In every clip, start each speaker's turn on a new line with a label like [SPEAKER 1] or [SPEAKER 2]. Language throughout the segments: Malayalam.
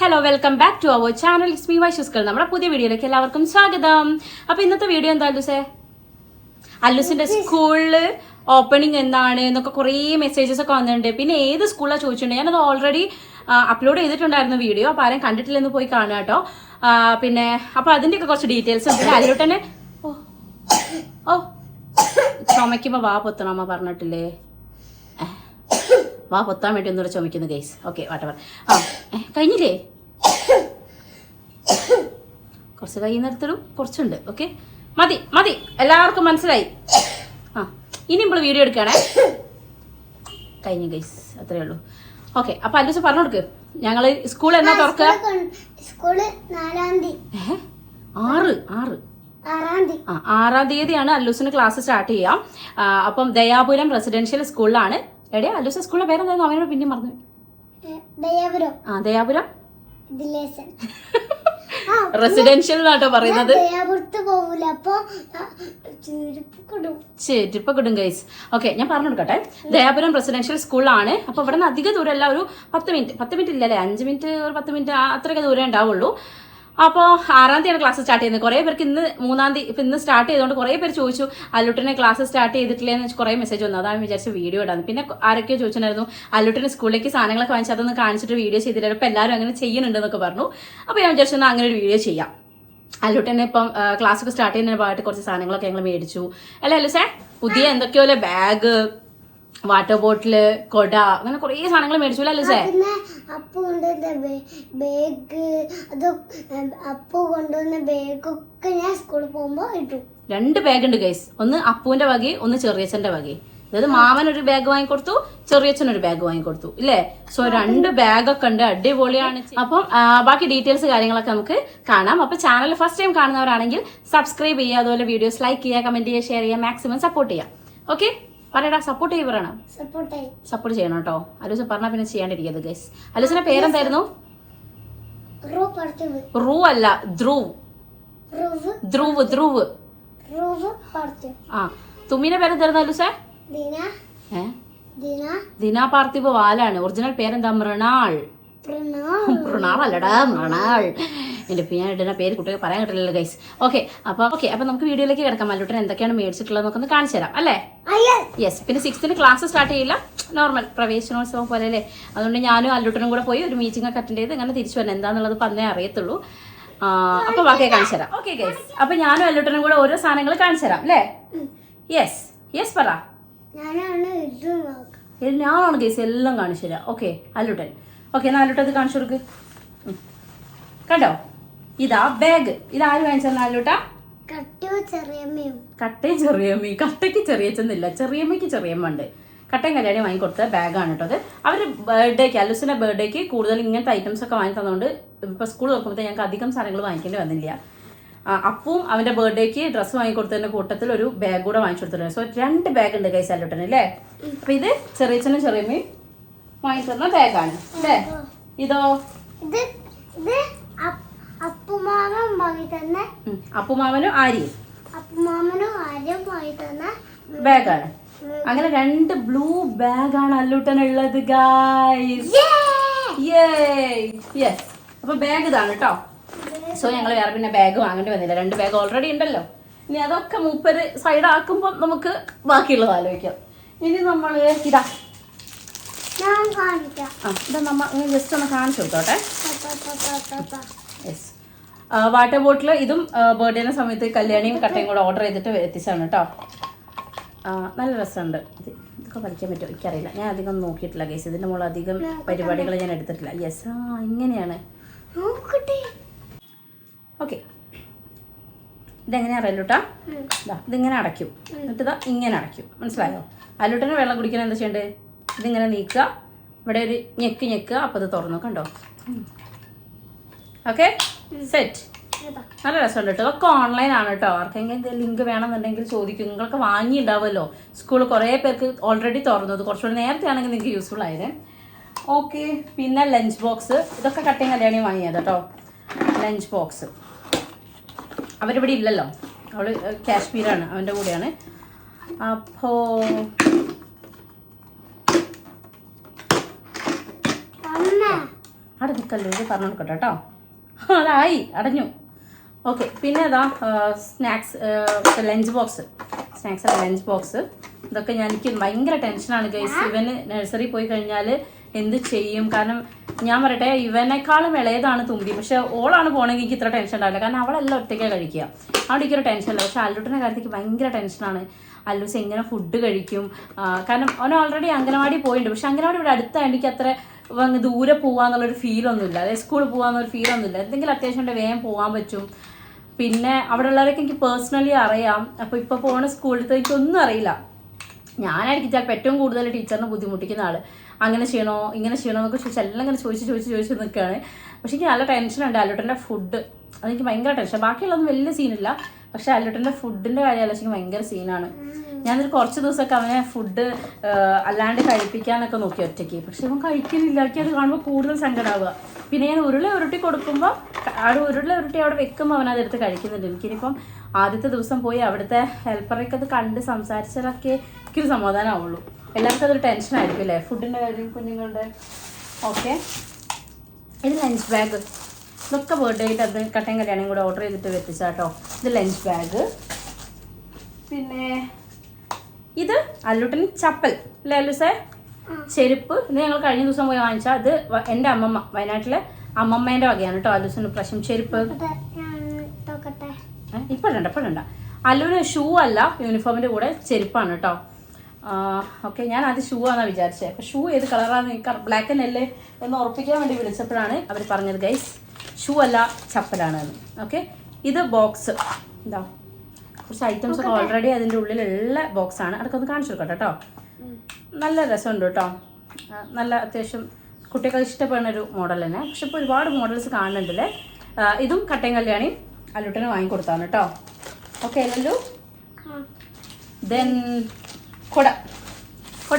[SPEAKER 1] Hello welcome back to our channel it's me വൈഷുസ്കൾ. നമ്മുടെ പുതിയ വീഡിയോയിലേക്ക് എല്ലാവർക്കും സ്വാഗതം. അപ്പൊ ഇന്നത്തെ വീഡിയോ എന്താ അല്ലുസിന്റെ സ്കൂളില് ഓപ്പണിംഗ് എന്താണ് എന്നൊക്കെ കുറേ മെസ്സേജസ് ഒക്കെ വന്നിട്ടുണ്ട്. പിന്നെ ഏത് സ്കൂളിലാണ് ചോദിച്ചിട്ടുണ്ട്. ഞാനത് ഓൾറെഡി അപ്ലോഡ് ചെയ്തിട്ടുണ്ടായിരുന്നു വീഡിയോ. അപ്പൊ ആരും കണ്ടിട്ടില്ലെന്ന് പോയി കാണുക കേട്ടോ. പിന്നെ അപ്പൊ അതിന്റെയൊക്കെ കുറച്ച് ഡീറ്റെയിൽസ് പിന്നെ അല്ലുട്ടനെ ഓ ചുമക്കുമ്പോ വാ പൊത്തണം അമ്മ പറഞ്ഞിട്ടില്ലേ. വാ പൊത്താൻ വേണ്ടി ഒന്നുകൂടെ ചുമക്കുന്നു ഗൈസ്. Okay whatever. കഴിഞ്ഞില്ലേ? കുറച്ച് കൈ നിർത്തലും കുറച്ചുണ്ട്. ഓക്കെ മതി മതി, എല്ലാവർക്കും മനസ്സിലായി. ഇനി നമ്മൾ വീഡിയോ എടുക്കുകയാണേ. കഴിഞ്ഞു ഗൈസ്, അത്രേ ഉള്ളൂ. ഓക്കെ അപ്പൊ അല്ലൂസ് പറഞ്ഞു കൊടുക്ക്. ഞങ്ങള് സ്കൂൾ എന്നാ തുറക്കുക? 6 തീയതിയാണ് അല്ലൂസിന് ക്ലാസ് സ്റ്റാർട്ട് ചെയ്യാം. അപ്പം ദയാപുരം റെസിഡൻഷ്യൽ സ്കൂളിലാണ്. എവിടെയാ അല്ലൂസ് സ്കൂളിന്റെ പേരെന്തായിരുന്നു? അവനോട് പിന്നെ മറന്നു. ദയാപുരം റെസിഡൻഷ്യൽ എന്നാട്ടോ പറയുന്നത്. ചെരുപ്പ് കിടും ഗൈസ്. ഓക്കെ ഞാൻ പറഞ്ഞു കൊടുക്കട്ടെ. ദയാപുരം റെസിഡൻഷ്യൽ സ്കൂളിലാണ്. അപ്പൊ ഇവിടെ നിന്ന് അധിക ദൂരമല്ല, ഒരു 10 മിനിറ്റ് ഇല്ലല്ലേ, 5 മിനിറ്റ് ഒരു 10 മിനിറ്റ് അത്രയൊക്കെ ദൂരം ഉണ്ടാവുള്ളൂ. അപ്പോൾ 6 തീയതിയാണ് ക്ലാസ് സ്റ്റാർട്ട് ചെയ്യുന്നത്. കുറേ പേർക്ക് ഇന്ന് 3 തീയതി ഇപ്പം ഇന്ന് സ്റ്റാർട്ട് ചെയ്തുകൊണ്ട് കുറേ പേര് ചോദിച്ചു അല്ലുട്ടിനെ ക്ലാസ് സ്റ്റാർട്ട് ചെയ്തിട്ടില്ലെന്ന് വെച്ച് കുറേ മെസ്സേജ് വന്നു. അതാണ് വിചാരിച്ച വീഡിയോ ഇടാന്ന്. പിന്നെ ആരൊക്കെയോ ചോദിച്ചിട്ടുണ്ടായിരുന്നു അല്ലുട്ടിന് സ്കൂളിലേക്ക് സാധനങ്ങളൊക്കെ വാങ്ങിച്ച് അതൊന്ന് കാണിച്ചിട്ട് വീഡിയോ ചെയ്തിട്ടില്ല. അപ്പോൾ എല്ലാവരും അങ്ങനെ ചെയ്യുന്നുണ്ടെന്നൊക്കെ പറഞ്ഞു. അപ്പോൾ ഞാൻ വിചാരിച്ചെന്നാൽ അങ്ങനെ ഒരു വീഡിയോ ചെയ്യാം. അല്ലുട്ടനെ ഇപ്പം ക്ലാസ് ഒക്കെ സ്റ്റാർട്ട് ചെയ്യുന്നതിന് ഭാഗമായിട്ട് കുറച്ച് സാധനങ്ങളൊക്കെ ഞങ്ങൾ മേടിച്ചു. അല്ലേ അല്ലുസേ? പുതിയ എന്തൊക്കെയോ ബാഗ്, വാട്ടർ ബോട്ടില്, കൊട, അങ്ങനെ കുറേ സാധനങ്ങൾ മേടിച്ചു അല്ലേ സേ?
[SPEAKER 2] അപ്പു കൊണ്ടുവന്ന ബാഗൊക്കെ ഞാൻ സ്കൂളിൽ പോകുമ്പോ ഇട്ടു.
[SPEAKER 1] 2 ബാഗ് ഉണ്ട് ഗൈസ്. ഒന്ന് അപ്പുവിന്റെ വകയും ഒന്ന് ചെറിയച്ഛന്റെ വകയും. അതായത് മാമൻ ഒരു ബാഗ് വാങ്ങിക്കൊടുത്തു, ചെറിയച്ഛൻ ഒരു ബാഗ് വാങ്ങിക്കൊടുത്തു ഇല്ലേ? സോ 2 ബാഗൊക്കെ ഉണ്ട്, അടിപൊളിയാണ്. അപ്പം ബാക്കി ഡീറ്റെയിൽസ് കാര്യങ്ങളൊക്കെ നമുക്ക് കാണാം. അപ്പൊ ചാനൽ ഫസ്റ്റ് ടൈം കാണുന്നവരാണെങ്കിൽ സബ്സ്ക്രൈബ് ചെയ്യുക, അതുപോലെ വീഡിയോസ് ലൈക്ക് ചെയ്യുക, കമന്റ് ചെയ്യുക, ഷെയർ ചെയ്യുക, മാക്സിമം സപ്പോർട്ട് ചെയ്യാം. ഓക്കെ പറയടാ, സപ്പോർട്ട് ചെയ്യണം. സപ്പോർട്ട് ചെയ്യണം കേട്ടോ. അലൂസ് പറഞ്ഞാൽ പിന്നെ ചെയ്യാണ്ടിരിക്കരുത് ഗൈസ്. അലൂസിന്റെ പേരെന്തായിരുന്നു? റൂ അല്ല, ധ്രുവ്. ആ തുമ്മിന്റെ പേരെന്തായിരുന്നു അലൂസേ? ദിന പാർത്ഥിവ് വാലാണ്. ഒറിജിനൽ പേരെന്താ? മൃണാൾ. അല്ലടാ, മൃണാൾ. എന്റെ ഞാൻ ഇടുന്ന പേര് കുട്ടികൾ പറയാൻ കിട്ടില്ലല്ലോ ഗൈസ്. ഓക്കെ അപ്പൊ നമുക്ക് വീഡിയോയിലേക്ക് കിടക്കാം. അല്ലുട്ടൻ എന്തൊക്കെയാണ് മേടിച്ചിട്ടുള്ളത് നമുക്ക് കാണിച്ചു തരാം അല്ലേ? യെസ്. പിന്നെ 6th ക്ലാസ് സ്റ്റാർട്ട് ചെയ്യില്ല, നോർമൽ പ്രവേശനോത്സവം പോലെ അല്ലേ. അതുകൊണ്ട് ഞാനും അല്ലുട്ടനും കൂടെ പോയി ഒരു മീറ്റിംഗ് ഒക്കെ അറ്റൻഡ് ചെയ്ത് അങ്ങനെ തിരിച്ചു വരണം. എന്താന്നുള്ളത് പറഞ്ഞേ അറിയത്തുള്ളൂ. അപ്പൊ ബാക്കിയെ കാണിച്ചു തരാം. ഓക്കെ ഗൈസ്, അപ്പൊ ഞാനും അല്ലുട്ടനും കൂടെ ഓരോ സാധനങ്ങൾ കാണിച്ചു തരാം അല്ലേ? യെസ് പറ. ഞാനാണ് ഗൈസ് എല്ലാം കാണിച്ചു തരാം. ഓക്കെ അല്ലുട്ടൻ. ഓക്കെ എന്നാ അല്ലുട്ടൻ ഇത് കാണിച്ചു കൊടുക്ക്. കണ്ടോ, ഇതാ ബാഗ്. ഇതാര് വാങ്ങിച്ചെന്നാ അല്ലുട്ട? കട്ടയും ചെറിയമ്മയും. കട്ടയ്ക്ക് ചെറിയച്ചെന്നില്ല, ചെറിയമ്മയ്ക്ക് ചെറിയമ്മ ഉണ്ട്. കട്ടയും കല്യാണി വാങ്ങിക്കൊടുത്ത ബാഗാണ് കേട്ടോ അത്. അവർ ബർത്ത്ഡേക്ക്, അല്ലുസിന്റെ ബർത്ത്ഡേക്ക് കൂടുതൽ ഇങ്ങനത്തെ ഐറ്റംസ് ഒക്കെ വാങ്ങി തന്നുകൊണ്ട് ഇപ്പൊ സ്കൂൾ തുറക്കുമ്പോഴത്തെ ഞങ്ങൾക്ക് അധികം സാധനങ്ങൾ വാങ്ങിക്കേണ്ടി വന്നില്ല. അപ്പവും അവന്റെ ബർത്ത്ഡേക്ക് ഡ്രസ്സ് വാങ്ങിക്കൊടുത്തതിന്റെ കൂട്ടത്തിൽ ഒരു ബാഗ് കൂടെ വാങ്ങിച്ചു കൊടുത്തിട്ടുണ്ട്. സോ 2 ബാഗ് ഉണ്ട് കൈസ് അല്ലുട്ടന് അല്ലേ? അപ്പൊ ഇത് ചെറിയച്ചനും ചെറിയമ്മയും വാങ്ങി തന്ന ബാഗാണ് അല്ലേ? ഇതോ അപ്പുമാവനും ആര്യയും ബാഗാണ്. അങ്ങനെ 2 ബ്ലൂ ബാഗാണ് അല്ലൂട്ടനുള്ളത് ഗായ്സ്. യെസ്. അപ്പൊ ബാഗ് ഇതാണ് കേട്ടോ. സോ ഞങ്ങൾ വേറെ പിന്നെ ബാഗ് വാങ്ങേണ്ടി വന്നില്ല. 2 ബാഗ് ഓൾറെഡി ഉണ്ടല്ലോ. ഇനി അതൊക്കെ മൂപ്പര് സൈഡ് ആക്കുമ്പോൾ നമുക്ക് ബാക്കിയുള്ളത് ആലോചിക്കാം. ഇനി നമ്മള് ഇതാ നമ്മ ജസ്റ്റ് ഒന്ന് കാണിച്ചു കൊടുത്തോട്ടെ. യെസ്. വാട്ടർ ബോട്ടിൽ ഇതും ബർത്ത്ഡേന്റെ സമയത്ത് കല്യാണിയും കട്ടയും കൂടെ ഓർഡർ ചെയ്തിട്ട് എത്തിച്ചാണ് കേട്ടോ. നല്ല രസമുണ്ട്. ഇതൊക്കെ പഠിക്കാൻ പറ്റുമോ എനിക്കറിയില്ല, ഞാൻ അധികം നോക്കിയിട്ടില്ല ഗൈസ്. ഇതിന്റെ മുകളിൽ അധികം പരിപാടികൾ ഞാൻ എടുത്തിട്ടില്ല. യെസ്. ഇങ്ങനെയാണ്. ഓക്കെ ഇതെങ്ങനെയാ അറിയല്ലൂട്ടാ? ഇതിങ്ങനെ അടയ്ക്കും, എന്നിട്ട് ഇതാ ഇങ്ങനെ അടയ്ക്കും. മനസ്സിലായോ? അല്ലൂട്ടന് വെള്ളം കുടിക്കാൻ എന്താ ചെയ്യേണ്ടത്? ഇതിങ്ങനെ നീക്കുക, ഇവിടെ ഒരു ഞെക്കുക, അപ്പോൾ ഇത് തുറന്നു. കണ്ടോ? Okay set. നല്ല രസമുണ്ട് കേട്ടോ. ഇതൊക്കെ ഓൺലൈൻ ആണ് കേട്ടോ. ആർക്കെങ്കിലും ലിങ്ക് വേണമെന്നുണ്ടെങ്കിൽ ചോദിക്കും. നിങ്ങളൊക്കെ വാങ്ങിയിട്ടുണ്ടാവുമല്ലോ. സ്കൂൾ കുറേ പേർക്ക് ഓൾറെഡി തുറന്നത്. കുറച്ചുകൂടി നേരത്തെ ആണെങ്കിൽ നിങ്ങൾക്ക് യൂസ്ഫുൾ ആയത്. ഓക്കെ പിന്നെ ലഞ്ച് ബോക്സ്. ഇതൊക്കെ കട്ടയും കല്യാണിയും വാങ്ങിയത് കേട്ടോ. ലഞ്ച് ബോക്സ് അവരിവിടെ ഇല്ലല്ലോ, അവള് കാശ്മീരാണ്, അവൻ്റെ കൂടെയാണ്. അപ്പോൾ അവിടെ നിൽക്കല്ലോ ഇത് പറഞ്ഞു കൊടുക്കട്ടെ കേട്ടോ. അതായി അടഞ്ഞു. ഓക്കെ, പിന്നെ അതാ snacks lunch box, snacks lunch box. ഇതൊക്കെ എനിക്ക് ഭയങ്കര ടെൻഷനാണ് ഗൈസ്. ഇവന് നഴ്സറി പോയി കഴിഞ്ഞാൽ എന്ത് ചെയ്യും? കാരണം ഞാൻ പറയട്ടെ, ഇവനേക്കാളും ഇളയതാണ് തുമ്പി. പക്ഷെ ഓളാണ് പോകണമെങ്കിൽ എനിക്ക് ഇത്ര ടെൻഷൻ ഉണ്ടാവില്ല, കാരണം അവളെല്ലാം ഒറ്റയ്ക്കാണ് കഴിക്കുക. അവിടെ എനിക്കൊരു ടെൻഷനില്ല. പക്ഷെ അല്ലൂട്ടിൻ്റെ കാര്യത്തേക്ക് ഭയങ്കര ടെൻഷനാണ്. അല്ലൂസ് എങ്ങനെ ഫുഡ് കഴിക്കും? കാരണം അവൻ ഓൾറെഡി അംഗനവാടി പോയിട്ടുണ്ട്. പക്ഷെ അംഗനവാടി ഇവിടെ അടുത്തായിട്ട് എനിക്ക് അത്ര ദൂരെ പോകാന്നുള്ളൊരു ഫീലൊന്നുമില്ല, അതായത് സ്കൂളിൽ പോകാമെന്നൊരു ഫീലൊന്നുമില്ല. എന്തെങ്കിലും അത്യാവശ്യം ഉണ്ടെങ്കിൽ വേഗം പോകാൻ പറ്റും. പിന്നെ അവിടെ ഉള്ളവരൊക്കെ എനിക്ക് പേഴ്സണലി അറിയാം. അപ്പോൾ ഇപ്പോൾ പോണ സ്കൂളിലത്തെ എനിക്കൊന്നും അറിയില്ല. ഞാനായിരിക്കും ചിലപ്പോൾ ഏറ്റവും കൂടുതൽ ടീച്ചറിനെ ബുദ്ധിമുട്ടിക്കുന്ന ആൾ. അങ്ങനെ ചെയ്യണോ ഇങ്ങനെ ചെയ്യണോ എന്നൊക്കെ ചോദിച്ചാൽ എല്ലാം ഇങ്ങനെ ചോദിച്ച് നിൽക്കുകയാണ്. പക്ഷേ എനിക്ക് നല്ല ടെൻഷനുണ്ട് അല്ലൂട്ടൻ്റെ ഫുഡ്. അതെനിക്ക് ഭയങ്കര ടെൻഷൻ. ബാക്കിയുള്ളതൊന്നും വലിയ സീനില്ല, പക്ഷെ അല്ലൂട്ടൻ്റെ ഫുഡിൻ്റെ കാര്യം ആലോചിക്കും ഭയങ്കര സീനാണ്. ഞാനൊരു കുറച്ച് ദിവസമൊക്കെ അവനെ ഫുഡ് അല്ലാണ്ട് കഴിപ്പിക്കാനൊക്കെ നോക്കി ഒറ്റയ്ക്ക്. പക്ഷെ അവൻ കഴിക്കുന്നില്ല. എനിക്ക് അത് കാണുമ്പോൾ കൂടുതൽ സങ്കടമാവുക. പിന്നെ ഞാൻ ഉരുട്ടി കൊടുക്കുമ്പോൾ ഉരുട്ടി അവിടെ വെക്കുമ്പോൾ അവൻ അതെടുത്ത് കഴിക്കുന്നുണ്ട്. എനിക്കിനിപ്പം ആദ്യത്തെ ദിവസം പോയി അവിടുത്തെ ഹെൽപ്പറൊക്കെ അത് കണ്ട് സംസാരിച്ചാലൊക്കെ എനിക്കൊരു സമാധാനമാവുള്ളൂ. എല്ലാവർക്കും അതൊരു ടെൻഷനായിരിക്കും അല്ലേ, ഫുഡിൻ്റെ കാര്യം കുഞ്ഞുങ്ങളുടെ. ഓക്കെ, ഇത് ലഞ്ച് ബാഗ്. ഇതൊക്കെ ബർത്ത്ഡേ ആയിട്ട് അത് കട്ടയും കല്യാണം കൂടെ ഓർഡർ ചെയ്തിട്ട് വെത്തിച്ചാട്ടോ. ഇത് ലഞ്ച് ബാഗ്. പിന്നെ ഇത് അല്ലൂട്ടന് ചപ്പൽ അല്ലേ അല്ലൂസേ, ചെരുപ്പ്. ഇത് ഞങ്ങൾ കഴിഞ്ഞ ദിവസം പോയി വാങ്ങിച്ചാൽ അത് എൻ്റെ അമ്മമ്മ, വയനാട്ടിലെ അമ്മമ്മേൻ്റെ വകയാണ് കേട്ടോ. അല്ലൂസിന് പ്രാവശ്യം ചെരുപ്പ് ഇപ്പോഴുണ്ട. അല്ലൂന് ഷൂ അല്ല, യൂണിഫോമിൻ്റെ കൂടെ ചെരുപ്പാണ് കേട്ടോ. ഓക്കെ, ഞാൻ അത് ഷൂ ആണെന്നാണ് വിചാരിച്ചത്. അപ്പോൾ ഷൂ ഏത് കളറാണ്, ബ്ലാക്ക് അല്ലേ എന്ന് ഉറപ്പിക്കാൻ വേണ്ടി വിളിച്ചപ്പോഴാണ് അവർ പറഞ്ഞത് ഗൈസ് ഷൂ അല്ല ചപ്പലാണ് എന്ന്. ഓക്കെ, ഇത് ബോക്സ്. എന്താ കുറച്ച് ഐറ്റംസ് ഒക്കെ ഓൾറെഡി അതിൻ്റെ ഉള്ളിലുള്ള ബോക്സാണ്. അതൊക്കെ ഒന്ന് കാണിച്ചു കൊടുക്കട്ടെ കേട്ടോ. നല്ല രസമുണ്ട് കേട്ടോ. നല്ല അത്യാവശ്യം കുട്ടികൾക്ക് ഇഷ്ടപ്പെടുന്ന ഒരു മോഡൽ തന്നെ. പക്ഷെ ഇപ്പോൾ ഒരുപാട് മോഡൽസ് കാണുന്നുണ്ടല്ലേ. ഇതും കട്ടയും കല്യാണിയും അല്ലൂട്ടന് വാങ്ങിക്കൊടുത്താണ് കേട്ടോ. ഓക്കെ അല്ലല്ലോ. ദെൻ കുട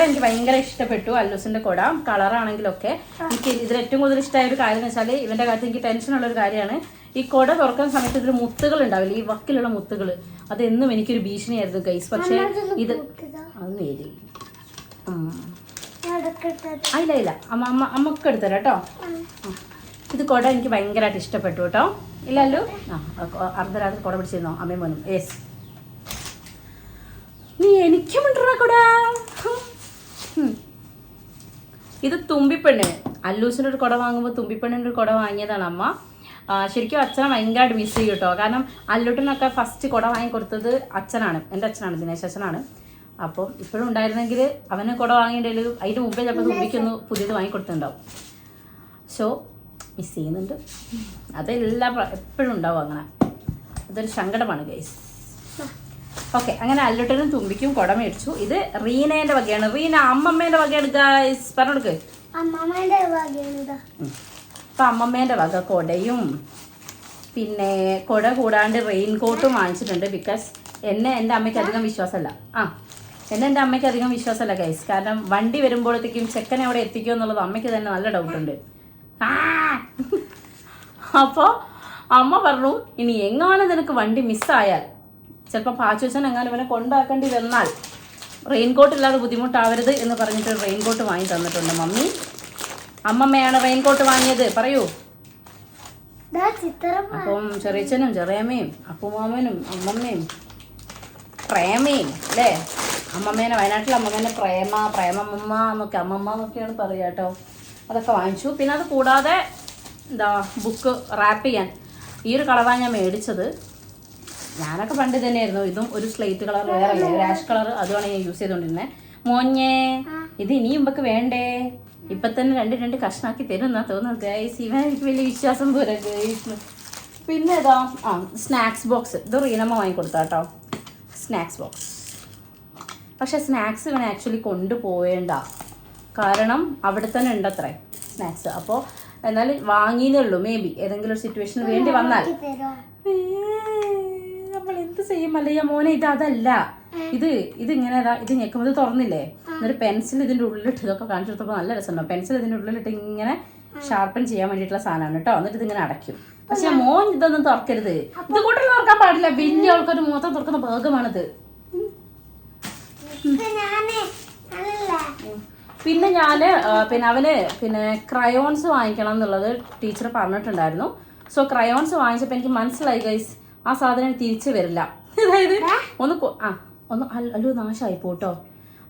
[SPEAKER 1] എനിക്ക് ഭയങ്കര ഇഷ്ടപ്പെട്ടു. അല്ലൂസിൻ്റെ കുട കളറാണെങ്കിലൊക്കെ എനിക്ക് ഇതിൽ ഏറ്റവും കൂടുതൽ ഇഷ്ടമായ ഒരു കാര്യം എന്ന് വെച്ചാൽ ഇവൻ്റെ കാര്യത്തിൽ എനിക്ക് ടെൻഷനുള്ളൊരു കാര്യമാണ്. ഈ കുട തുറക്കുന്ന സമയത്ത് ഇതിൽ മുത്തുകൾ ഉണ്ടാവില്ല, ഈ വക്കിലുള്ള മുത്തുകൾ. അതെന്നും എനിക്കൊരു ഭീഷണിയായിരുന്നു ഗൈസ്. പക്ഷേ ഇത് അത് നേരി ഇല്ല അമ്മക്ക് എടുത്തരാം കേട്ടോ. ഇത് കുട എനിക്ക് ഭയങ്കരമായിട്ട് ഇഷ്ടപ്പെട്ടു കേട്ടോ. ഇല്ലല്ലോ അർദ്ധരാത്രി കുട പിടിച്ചിരുന്നോ അമ്മയും മോനും? യെസ്, നീ എനിക്കും ഉണ്ടോ കുട. ഇത് തുമ്പിപ്പെണ്ണ്. അല്ലൂസിൻ്റെ ഒരു കുട വാങ്ങുമ്പോൾ തുമ്പിപ്പെണ്ണിൻ്റെ ഒരു കുട വാങ്ങിയതാണ് അമ്മ. ശരിക്കും അച്ഛനെ ഭയങ്കരമായിട്ട് മിസ് ചെയ്യും കേട്ടോ. കാരണം അല്ലൂട്ടിനൊക്കെ ഫസ്റ്റ് കുട വാങ്ങിക്കൊടുത്തത് അച്ഛനാണ്, എൻ്റെ അച്ഛനാണ്, ദിനേശ് അച്ഛനാണ്. അപ്പം ഇപ്പോഴും ഉണ്ടായിരുന്നെങ്കിൽ അവന് കുട വാങ്ങിയിട്ടുണ്ടെങ്കിലും അതിൻ്റെ മുമ്പേ ചിലപ്പോൾ തുമ്പിക്കൊന്ന് പുതിയത് വാങ്ങിക്കൊടുത്തിട്ടുണ്ടാവും. സോ മിസ് ചെയ്യുന്നുണ്ട്. അതെല്ലാം എപ്പോഴും ഉണ്ടാവും അങ്ങനെ. അതൊരു സങ്കടമാണ് ഗൈസ്. ഓക്കെ, അങ്ങനെ അല്ലൂട്ടനും തുമ്പിക്കും കുട മേടിച്ചു. ഇത് റീനേൻ്റെ വകയാണ്. റീന അമ്മമ്മേൻ്റെ വകയാണ് ഗൈസ്. പറഞ്ഞെടുക്ക്. അപ്പം അമ്മമ്മേൻ്റെ വക കുടയും പിന്നെ കുട കൂടാണ്ട് റെയിൻ കോട്ടും വാങ്ങിച്ചിട്ടുണ്ട്. ബിക്കോസ് എന്നെ എൻ്റെ അമ്മയ്ക്ക് അധികം വിശ്വാസമല്ല. എൻ്റെ അമ്മയ്ക്ക് അധികം വിശ്വാസമല്ല ഗൈസ്. കാരണം വണ്ടി വരുമ്പോഴത്തേക്കും ചെക്കനെ അവിടെ എത്തിക്കുമോ എന്നുള്ളത് അമ്മയ്ക്ക് തന്നെ നല്ല ഡൗട്ടുണ്ട്. അപ്പോൾ അമ്മ പറഞ്ഞു, ഇനി എങ്ങാനും നിനക്ക് വണ്ടി മിസ്സായാൽ, ചിലപ്പോൾ പാച്ചുവച്ചൻ എങ്ങാനും ഇവനെ കൊണ്ടാക്കേണ്ടി വന്നാൽ റെയിൻകോട്ട് ഇല്ലാതെ ബുദ്ധിമുട്ടാവരുത് എന്ന് പറഞ്ഞിട്ട് റെയിൻകോട്ട് വാങ്ങി തന്നിട്ടുണ്ട് മമ്മി. അമ്മമ്മയാണ് റെയിൻകോട്ട് വാങ്ങിയത്. പറയൂ. അപ്പം ചെറിയച്ഛനും ചെറിയമ്മയും അപ്പുമാമനും അമ്മമ്മയും പ്രേമയും അല്ലേ. അമ്മമ്മേനെ വയനാട്ടിലെ അമ്മമ്മേനെ പ്രേമമ്മ എന്നൊക്കെ അമ്മമ്മ എന്നൊക്കെയാണ് പറയുക കേട്ടോ. അതൊക്കെ വാങ്ങിച്ചു. പിന്നെ അത് കൂടാതെ എന്താ ബുക്ക് റാപ്പ് ചെയ്യാൻ ഈ ഒരു കളറാണ് ഞാൻ മേടിച്ചത്. ഞാനൊക്കെ പണ്ട് തന്നെയായിരുന്നു. ഇതും ഒരു സ്ലേറ്റ് കളർ വേറെ അല്ലേ, ഒരു ആഷ് കളർ, അതുമാണ് ഞാൻ യൂസ് ചെയ്തുകൊണ്ടിരുന്നത്. മോഞ്ഞേ ഇത് ഇനിയും ഇമ്പക്ക് വേണ്ടേ? ഇപ്പം തന്നെ രണ്ട് കഷ്ണാക്കി തരുമെന്നാ തോന്നുന്നത് ഗൈസ്. ഇവൻ എനിക്ക് വലിയ വിശ്വാസം പോരാ ഗൈസ്. പിന്നെ ഇതാ സ്നാക്സ് ബോക്സ്. ഇത് റീനമ്മ വാങ്ങിക്കൊടുത്താ കേട്ടോ, സ്നാക്സ് ബോക്സ്. പക്ഷെ സ്നാക്സ് ഇവൻ ആക്ച്വലി കൊണ്ടുപോവേണ്ട, കാരണം അവിടെ തന്നെ ഉണ്ടത്രേ സ്നാക്സ്. അപ്പോൾ എന്നാലും വാങ്ങിയതേ ഉള്ളൂ. മേ ബി ഏതെങ്കിലും ഒരു സിറ്റുവേഷന് വേണ്ടി വന്നാൽ നമ്മൾ എന്ത് ചെയ്യും അല്ലയ്യ മോനെ. ഇത് അതല്ല, ഇത് ഇങ്ങനെ ഇത് ഞെക്കുമ്പോൾ തുറന്നില്ലേ, എന്നൊരു പെൻസിൽ ഇതിൻ്റെ ഉള്ളിലിട്ട് ഇതൊക്കെ കാണിച്ചു കൊടുത്തപ്പോൾ നല്ല രസമുണ്ടോ. പെൻസിൽ ഇതിൻ്റെ ഉള്ളിലിട്ട് ഇങ്ങനെ ഷാർപ്പൻ ചെയ്യാൻ വേണ്ടിയിട്ടുള്ള സാധനമാണ് കേട്ടോ. എന്നിട്ട് ഇതിങ്ങനെ അടയ്ക്കും. പക്ഷെ മോൻ ഇതൊന്നും തുറക്കരുത്, ഇത് കൂട്ടൽ തുറക്കാൻ പാടില്ല. വലിയ ആൾക്കൊരു മൊത്തം തുറക്കുന്ന ഭാഗമാണിത്. പിന്നെ ഞാൻ പിന്നെ അവന് പിന്നെ ക്രയോൺസ് വാങ്ങിക്കണം എന്നുള്ളത് ടീച്ചർ പറഞ്ഞിട്ടുണ്ടായിരുന്നു. സോ ക്രയോൺസ് വാങ്ങിച്ചപ്പോൾ എനിക്ക് മനസ്സിലായി ഗൈസ് ആ സാധനം തിരിച്ചു വരില്ല. അതായത് ഒന്ന് അല്ലോ നാശമായി പോട്ടോ.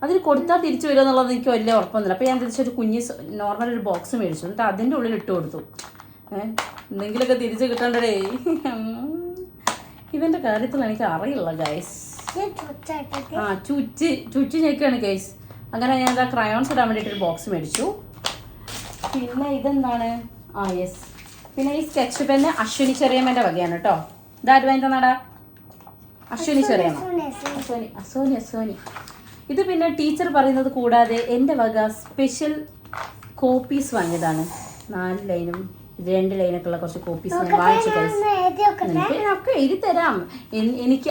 [SPEAKER 1] അതിന് കൊടുത്താൽ തിരിച്ചു വരിക എന്നുള്ളത് എനിക്ക് വലിയ ഉറപ്പൊന്നുമില്ല. അപ്പോൾ ഞാൻ തിരിച്ചൊരു കുഞ്ഞ് നോർമൽ ഒരു ബോക്സ് മേടിച്ചു. എന്നിട്ട് അതിൻ്റെ ഉള്ളിൽ ഇട്ട് കൊടുത്തു. എന്തെങ്കിലുമൊക്കെ തിരിച്ച് കിട്ടണ്ടേ. ഇവൻ്റെ കാര്യത്തിൽ എനിക്ക് അറിയില്ല ഗൈസ്. ചുറ്റി ഞെക്കാണ് ഗൈസ്. അങ്ങനെ ഞാൻ എന്താ ക്രയോൺസ് ഇടാൻ വേണ്ടിയിട്ടൊരു ബോക്സ് മേടിച്ചു. പിന്നെ ഇതെന്താണ്? യെസ്, പിന്നെ ഈ സ്കെച്ച് പെന്ന് അശ്വിനി ചെറിയമ്മൻ്റെ വകയാണ് കേട്ടോ. ഇതാര് വാങ്ങിത്തന്നാടാ? അശ്വിനി ചെറിയമ്മ. അസോനി. ഇത് പിന്നെ ടീച്ചർ പറയുന്നത് കൂടാതെ എൻ്റെ വക സ്പെഷ്യൽ കോപ്പീസ് വാങ്ങിയതാണ്. 4 ലൈനും 2 ലൈനൊക്കെ ഉള്ള കുറച്ച് കോപ്പീസ് ഞാൻ വാങ്ങിച്ചു ഗൈസ്. ഒക്കെ എഴുതി തരാം. എനിക്ക്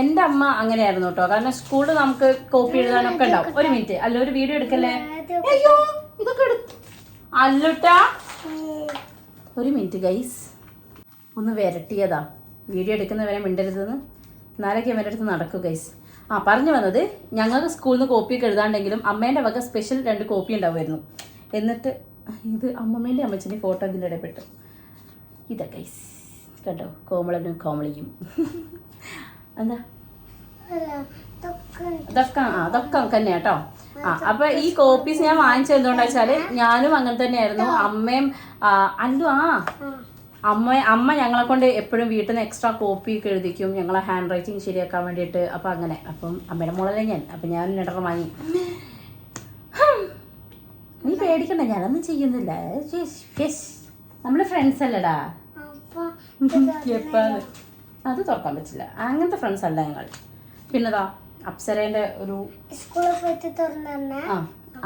[SPEAKER 1] എൻ്റെ അമ്മ അങ്ങനെയായിരുന്നു കേട്ടോ. കാരണം സ്കൂളിൽ നമുക്ക് കോപ്പി എഴുതാനൊക്കെ ഉണ്ടാവും. ഒരു മിനിറ്റ്, അല്ല ഒരു വീഡിയോ എടുക്കല്ലേ? അയ്യോ ഇതൊക്കെ അല്ലുട്ടാ, ഒരു മിനിറ്റ് ഗൈസ്, ഒന്ന് വരട്ടിയതാ. വീഡിയോ എടുക്കുന്നവരെ മിണ്ടരുതെന്ന്, എന്നാലൊക്കെ ഇവരുടെ അടുത്ത് നടക്കും ഗൈസ്. പറഞ്ഞു വന്നത്, ഞങ്ങൾക്ക് സ്കൂളിൽ നിന്ന് കോപ്പിയൊക്കെ എഴുതാണ്ടെങ്കിലും അമ്മേൻ്റെ വക സ്പെഷ്യൽ 2 കോപ്പി ഉണ്ടാവുമായിരുന്നു. എന്നിട്ട് ഇത് അമ്മമ്മേൻ്റെ അമ്മച്ചിൻ്റെ ഫോട്ടോ ഇതിൻ്റെ ഇടപെട്ടു. ഇതാ ഗൈസ് കണ്ടോ, കോമളനും കോമളിയും. എന്താ അതൊക്കെ തന്നെ കേട്ടോ. അപ്പൊ ഈ കോപ്പീസ് ഞാൻ വാങ്ങിച്ചത് എന്തുകൊണ്ടാ വെച്ചാല് ഞാനും അങ്ങനെ തന്നെയായിരുന്നു. അമ്മയും അമ്മ ഞങ്ങളെ കൊണ്ട് എപ്പോഴും വീട്ടിൽ നിന്ന് എക്സ്ട്രാ കോപ്പി ഒക്കെ എഴുതിക്കും, ഞങ്ങളെ ഹാൻഡ് റൈറ്റിംഗ് ശരിയാക്കാൻ വേണ്ടിയിട്ട്. അപ്പം അങ്ങനെ, അപ്പം അമ്മയുടെ മോളല്ലേ ഞാൻ, അപ്പം ഞാൻ 2 വാങ്ങി. നീ പേടിക്കണ്ട, ഞാനൊന്നും ചെയ്യുന്നില്ല. നമ്മള് ഫ്രണ്ട്സ് അല്ലടാ. അത് തുറക്കാൻ പറ്റില്ല, അങ്ങനത്തെ ഫ്രണ്ട്സ് അല്ല ഞങ്ങൾ. പിന്നെതാ അപ്സരേന്റെ ഒരു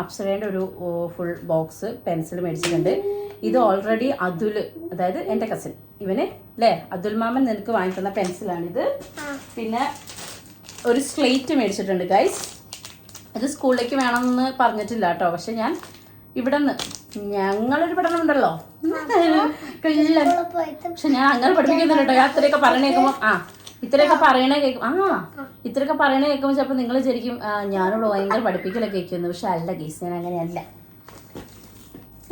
[SPEAKER 1] അപ്സരേന്റെ ഒരു ഫുൾ ബോക്സ് പെൻസിൽ മേടിച്ചിട്ടുണ്ട്. ഇത് ഓൾറെഡി അതുൽ, അതായത് എൻ്റെ കസിൻ, ഇവന് അല്ലേ അതുൽ മാമൻ നിനക്ക് വാങ്ങിത്തന്ന പെൻസിലാണിത്. പിന്നെ ഒരു സ്ലേറ്റ് മേടിച്ചിട്ടുണ്ട് ഗൈസ്. ഇത് സ്കൂളിലേക്ക് വേണമെന്ന് പറഞ്ഞിട്ടില്ല കേട്ടോ. പക്ഷെ ഞാൻ ഇവിടെ നിന്ന് ഞങ്ങളൊരു പഠനം ഉണ്ടല്ലോ, പക്ഷെ ഞാൻ അങ്ങനെ പഠിപ്പിക്കുന്നില്ല കേട്ടോ. ഞാൻ ഇത്രയൊക്കെ പറയണ കേൾക്കുമ്പോൾ ഇത്രയൊക്കെ പറയണ കേൾക്കുമ്പോൾ ചിലപ്പോൾ നിങ്ങൾ ശരിക്കും ഞാനോട് ഭയങ്കര പഠിപ്പിക്കലൊക്കെ കേൾക്കുന്നു. പക്ഷെ അല്ല ഗൈസ്, ഞാൻ അങ്ങനെയല്ല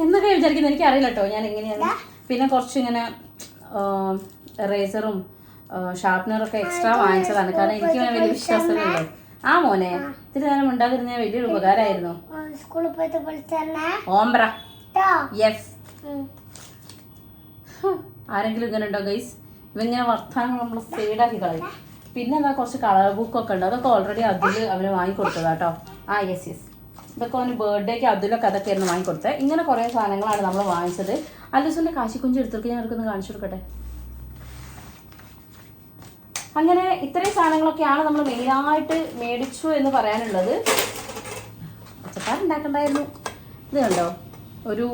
[SPEAKER 1] എന്നൊക്കെ വിചാരിക്കുന്നത്. എനിക്ക് അറിയില്ല കേട്ടോ ഞാൻ എങ്ങനെയാണ്. പിന്നെ കുറച്ച് ഇങ്ങനെ റേസറും ഷാർപ്നറൊക്കെ എക്സ്ട്രാ വാങ്ങിച്ചതാണ്. കാരണം എനിക്ക് വലിയ വിശ്വാസമില്ലല്ലോ. മോനെ ഇത്തിരി നേരം ഉണ്ടാതിരുന്ന വലിയൊരു ഉപകാരമായിരുന്നു. Ombre yes. ആരെങ്കിലും ഇങ്ങനെ ഉണ്ടോ ഗൈസ്? ഇവങ്ങനെ വർത്താനം നമ്മൾ സൈഡാക്കി കളയും. പിന്നെ എന്താ കുറച്ച് കളർ ബുക്കൊക്കെ ഉണ്ട്, അതൊക്കെ ഓൾറെഡി അവന് വാങ്ങിക്കൊടുത്തതാ കേട്ടോ. യെസ് ഇതൊക്കെ അവന് ബർത്ത്ഡേക്ക് അതിലൊക്കെ അതൊക്കെ ആയിരുന്നു വാങ്ങിക്കൊടുത്തത്. ഇങ്ങനെ കുറേ സാധനങ്ങളാണ് നമ്മൾ വാങ്ങിച്ചത്. അല്ലൂസിൻ്റെ കാശിക്കുഞ്ച് എടുത്തിട്ട് ഞാൻ എടുക്കുന്ന കാണിച്ചു കൊടുക്കട്ടെ. അങ്ങനെ ഇത്രയും സാധനങ്ങളൊക്കെയാണ് നമ്മൾ മെയിനായിട്ട് മേടിച്ചു എന്ന് പറയാനുള്ളത്. പച്ചക്കാരുണ്ടാക്കണ്ടായിരുന്നു. ഇത് കണ്ടോ, ഒരു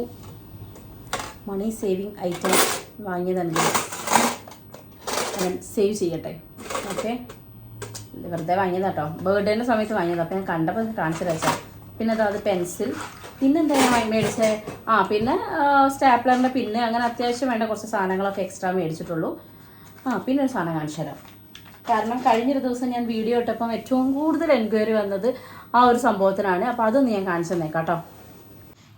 [SPEAKER 1] മണി സേവിങ് ഐറ്റം വാങ്ങിയതാണെങ്കിൽ ഞാൻ സേവ് ചെയ്യട്ടെ. ഓക്കെ, വെറുതെ വാങ്ങിയതാ കേട്ടോ, ബർത്ത്ഡേൻ്റെ സമയത്ത് വാങ്ങിയതാണ്. അപ്പോൾ ഞാൻ കണ്ടപ്പോൾ കാണിച്ചു തരാം. പിന്നെ അത് പെൻസിൽ, പിന്നെ എന്താ ഞാൻ മേടിച്ചത്? പിന്നെ സ്റ്റാപ്ലറിൻ്റെ പിന്നെ അങ്ങനെ അത്യാവശ്യം വേണ്ട കുറച്ച് സാധനങ്ങളൊക്കെ എക്സ്ട്രാ മേടിച്ചിട്ടുള്ളൂ. പിന്നെ ഒരു സാധനം കാണിച്ചു തരാം. കാരണം കഴിഞ്ഞൊരു ദിവസം ഞാൻ വീഡിയോ ഇട്ടപ്പം ഏറ്റവും കൂടുതൽ എൻക്വയറി വന്നത് ആ ഒരു സംഭവത്തിനാണ്. അപ്പോൾ അതൊന്ന് ഞാൻ കാണിച്ചു തന്നേക്കാം കേട്ടോ.